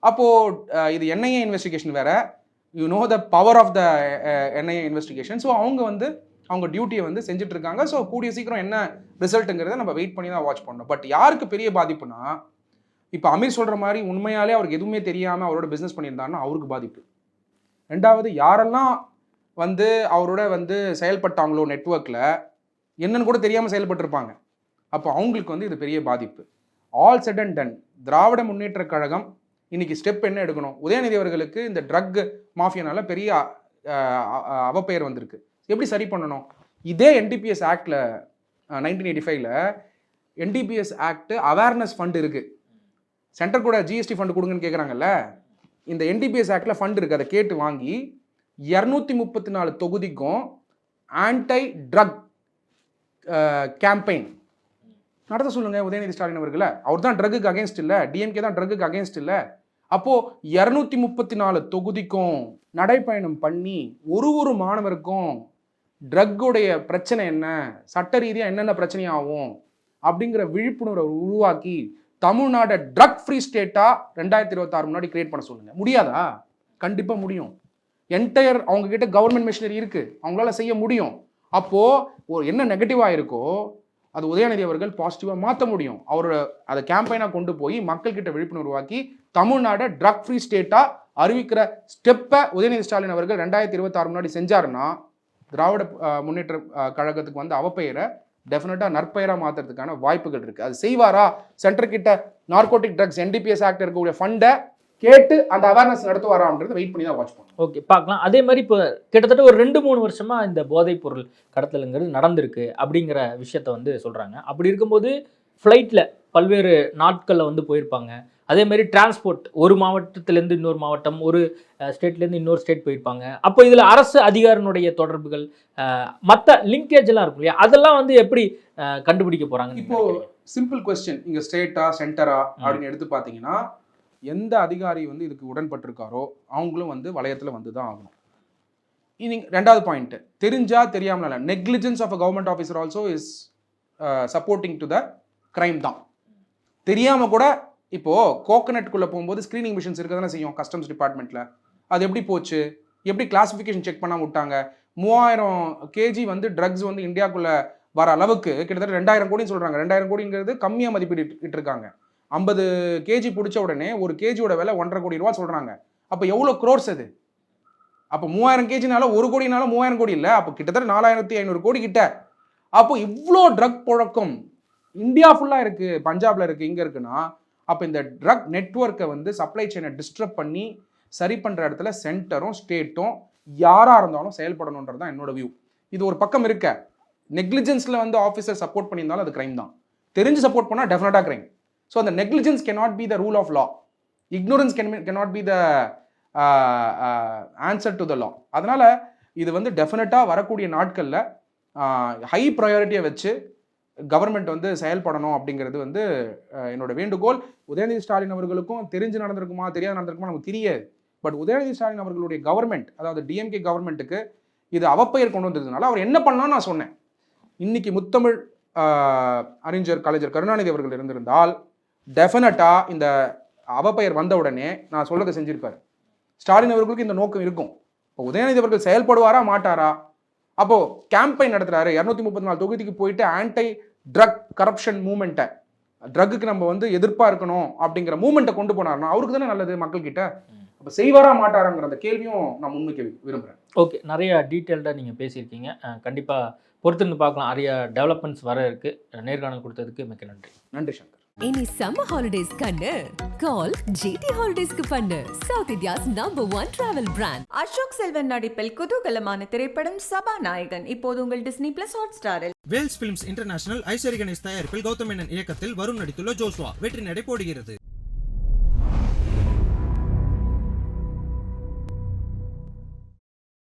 அப்போது இது என்ஐஏ இன்வெஸ்டிகேஷன் வேறு, you know the power of the NIA investigation. So அவங்க வந்து அவங்க டியூட்டியை வந்து செஞ்சுட்டு இருக்காங்க. ஸோ கூடிய சீக்கிரம் என்ன ரிசல்ட்டுங்கிறத நம்ம வெயிட் பண்ணி தான் வாட்ச் பண்ணணும். பட் யாருக்கு பெரிய பாதிப்புனா, இப்போ அமீர் சொல்கிற மாதிரி உண்மையாலே அவருக்கு எதுவுமே தெரியாமல் அவரோட பிஸ்னஸ் பண்ணியிருந்தாருன்னா அவருக்கு பாதிப்பு. ரெண்டாவது, யாரெல்லாம் வந்து அவரோட வந்து செயல்பட்டாங்களோ நெட்வொர்க்கில் என்னன்னு கூட தெரியாமல் செயல்பட்டுருப்பாங்க, அப்போ அவங்களுக்கு வந்து இது பெரிய பாதிப்பு. All set and ton, Dravida Munnetra Kazhagam இன்னைக்கு ஸ்டெப் என்ன எடுக்கணும்? உதயநிதி அவர்களுக்கு இந்த ட்ரக் மாஃபியானால பெரிய அவப்பெயர் வந்திருக்கு, எப்படி சரி பண்ணணும்? இதே என்டிபிஎஸ் ஆக்டில் 1985 என்டிபிஎஸ் ஆக்ட் அவேர்னஸ் ஃபண்ட் இருக்குது. சென்டர் கூட ஜிஎஸ்டி ஃபண்டு கொடுங்கன்னு கேட்குறாங்கல்ல, இந்த என்டிபிஎஸ் ஆக்டில் ஃபண்ட் இருக்குது. அதை கேட்டு வாங்கி 234 தொகுதிக்கும் ஆன்டை ட்ரக் கேம்பெயின் நடத்த சொல்லுங்கள் உதயநிதி ஸ்டாலின் அவர்களை. அவர் தான் ட்ரக்குக்கு அகேன்ஸ்ட் இல்லை, டிஎம்கே தான் ட்ரக்குக்கு அகேன்ஸ்ட் இல்லை. அப்போது 234 தொகுதிக்கும் நடைப்பயணம் பண்ணி ஒரு மாணவருக்கும் ட்ரக்குடைய பிரச்சனை என்ன, சட்ட ரீதியாக என்னென்ன பிரச்சனையாகும் அப்படிங்கிற விழிப்புணர்வை உருவாக்கி தமிழ்நாடு ட்ரக் ஃப்ரீ ஸ்டேட்டாக 2026 முன்னாடி கிரியேட் பண்ண சொல்லுங்கள். முடியாதா? கண்டிப்பாக முடியும். என்டையர் அவங்கக்கிட்ட கவர்மெண்ட் மிஷினரி இருக்குது, அவங்களால செய்ய முடியும். அப்போது ஒரு என்ன நெகட்டிவாக இருக்கோ அது உதயநிதி அவர்கள் பாசிட்டிவாக மாற்ற முடியும். அவரோட அதை கேம்பெயினாக கொண்டு போய் மக்கள்கிட்ட விழிப்புணர்வாக்கி தமிழ்நாடு ட்ரக் ஃப்ரீ ஸ்டேட்டாக அறிவிக்கிற ஸ்டெப்பை உதயநிதி ஸ்டாலின் அவர்கள் 2026 முன்னாடி செஞ்சாருன்னா திராவிட முன்னேற்ற கழகத்துக்கு வந்து அவப்பெயரை டெஃபினட்டாக நற்பெயராக மாற்றுறதுக்கான வாய்ப்புகள் இருக்குது. அது செய்வாரா? சென்டர் கிட்ட நார்கோட்டிக் ட்ரக்ஸ் என்டிபிஎஸ் ஆக்ட் இருக்கக்கூடிய ஃபண்டை கேட்டு அந்த அவேர்னஸ் நடத்துவாரான்றது வெயிட் பண்ணி தான் வாட்ச் பண்ணுவோம். ஓகே, பார்க்கலாம். அதே மாதிரி இப்போ கிட்டத்தட்ட ஒரு 2-3 வருஷமாக இந்த போதைப் பொருள் கடத்தலுங்கிறது நடந்திருக்கு அப்படிங்கிற விஷயத்த வந்து சொல்கிறாங்க. அப்படி இருக்கும்போது ஃப்ளைட்டில் பல்வேறு நாட்களில் வந்து போயிருப்பாங்க. அதே மாதிரி டிரான்ஸ்போர்ட் ஒரு மாவட்டத்திலேருந்து இன்னொரு மாவட்டம், ஒரு ஸ்டேட்லேருந்து இன்னொரு ஸ்டேட் போயிருப்பாங்க. அப்போ இதில் அரசு அதிகாரினுடைய தொடர்புகள், மற்ற லிங்கேஜ் எல்லாம் இருக்கும் இல்லையா, அதெல்லாம் வந்து எப்படி கண்டுபிடிக்க போகிறாங்க? இப்போது சிம்பிள் கொஸ்டின், இங்கே ஸ்டேட்டா சென்டரா அப்படின்னு எடுத்து பார்த்தீங்கன்னா எந்த அதிகாரி வந்து இதுக்கு உடன்பட்டிருக்காரோ அவங்களும் வந்து வளையத்தில் வந்து தான் ஆகணும். இனி ரெண்டாவது பாயிண்ட், தெரிஞ்சா தெரியாமல் negligence of a government officer also is supporting to the crime தான். தெரியாமல் கூட இப்போது கோகனட்குள்ளே போகும்போது ஸ்க்ரீனிங் மிஷின்ஸ் இருக்க தானே செய்யும் கஸ்டம்ஸ் டிபார்ட்மெண்ட்டில். அது எப்படி போச்சு? எப்படி கிளாஸிஃபிகேஷன் செக் பண்ணாமல் விட்டாங்க? 3000 kg வந்து ட்ரக்ஸ் வந்து இந்தியாவுக்குள்ளே வர அளவுக்கு கிட்டத்தட்ட 2000 கோடின்னு சொல்கிறாங்க. 2000 கோடிங்கிறது கம்மியாக மதிப்பீட்டு இருக்காங்க. 50 kg பிடிச்ச உடனே ஒரு கேஜியோட விலை 1.5 கோடி ரூபா சொல்கிறாங்க. அப்போ எவ்வளோ க்ரோர்ஸ் அது? அப்போ 3000 kgனால 1 கோடினால 3000 கோடி இல்லை, அப்போ கிட்டத்தட்ட 4500 கோடி கிட்ட. அப்போ இவ்வளோ ட்ரக் புழக்கம் இந்தியா ஃபுல்லாக இருக்குது, பஞ்சாபில் இருக்குது, இங்கே இருக்குன்னா அப்போ இந்த ட்ரக் நெட்வொர்க்கை வந்து சப்ளை செயினை டிஸ்டர்ப் பண்ணி சரி பண்ணுற இடத்துல சென்டரும் ஸ்டேட்டும் யாராக இருந்தாலும் செயல்படணுன்றது தான் என்னோட வியூ. இது ஒரு பக்கம் இருக்க, நெக்லிஜென்ஸில் வந்து ஆஃபீஸர் சப்போர்ட் பண்ணியிருந்தாலும் அது கிரைம் தான். தெரிஞ்சு சப்போர்ட் பண்ணால் டெஃபினட்டாக கிரைம். ஸோ அந்த negligence cannot be the rule of law. Ignorance cannot be the answer to the law. அதனால் இது வந்து டெஃபினட்டாக வரக்கூடிய நாட்களில் ஹை ப்ரையாரிட்டியை வச்சு கவர்மெண்ட் வந்து செயல்படணும் அப்படிங்கிறது வந்து என்னோட வேண்டுகோள். உதயநிதி ஸ்டாலின் அவர்களுக்கும் தெரிஞ்சு நடந்திருக்குமா தெரியாது நடந்திருக்குமா நமக்கு தெரியாது. பட் உதயநிதி ஸ்டாலின் அவர்களுடைய கவர்மெண்ட், அதாவது டிஎம்கே கவர்மெண்ட்டுக்கு இது அவப்பெயர் கொண்டு வந்ததுனால அவர் என்ன பண்ணான்னு நான் சொன்னேன். இன்னைக்கு முத்தமிழ் அறிஞர் கலைஞர் கருணாநிதி அவர்கள் இருந்திருந்தால் டெஃபினட்டாக இந்த அவப்பெயர் வந்த உடனே நான் சொல்றதை செஞ்சிருப்பார். ஸ்டாலின் அவர்களுக்கு இந்த நோக்கம் இருக்கும். இப்போ உதயநிதி அவர்கள் செயல்படுவாரா மாட்டாரா? அப்போது கேம்பெயின் நடத்துகிறாரு, 234 தொகுதிக்கு போயிட்டு ஆன்டை ட்ரக் கரப்ஷன் மூமெண்ட்டை, ட்ரக்குக்கு நம்ம வந்து எதிர்ப்பாக இருக்கணும் அப்படிங்கிற மூமெண்ட்டை கொண்டு போனார்னா அவருக்கு தானே நல்லது மக்கள்கிட்ட. அப்போ செய்வாரா மாட்டாராங்கிற அந்த கேள்வியும் நான் முன்வைக்க விரும்புகிறேன். ஓகே, நிறைய டீட்டெயில்டாக நீங்கள் பேசியிருக்கீங்க. கண்டிப்பாக பொறுத்திருந்து பார்க்கலாம். நிறைய டெவலப்மெண்ட்ஸ் வர இருக்குது. நேர்காணல் கொடுத்ததுக்கு மிக்க நன்றி. நன்றி சங்கர். இனி சம்மர் ஹாலிடேஸ் கண்ணு கால் ஜிடி ஹாலிடேஸ்க்கு பண்ணு. South India's #1 travel brand. Ashok Selvan நடிப்பில் குதூகலமான திரைப்படம் சபாநாயகன் இப்போது உங்கள் டிஸ்னி பிளஸ் ஹாட் ஸ்டாரில். வேல்ஸ் பிலிம்ஸ் இன்டர்நேஷனல் ஐஸ்வரி கணேஷ் தயாரிப்பில் கௌதம் மேனன் இயக்கத்தில் வருண் நடித்துள்ள ஜோஸ்வா வெற்றி நடை போடுகிறது.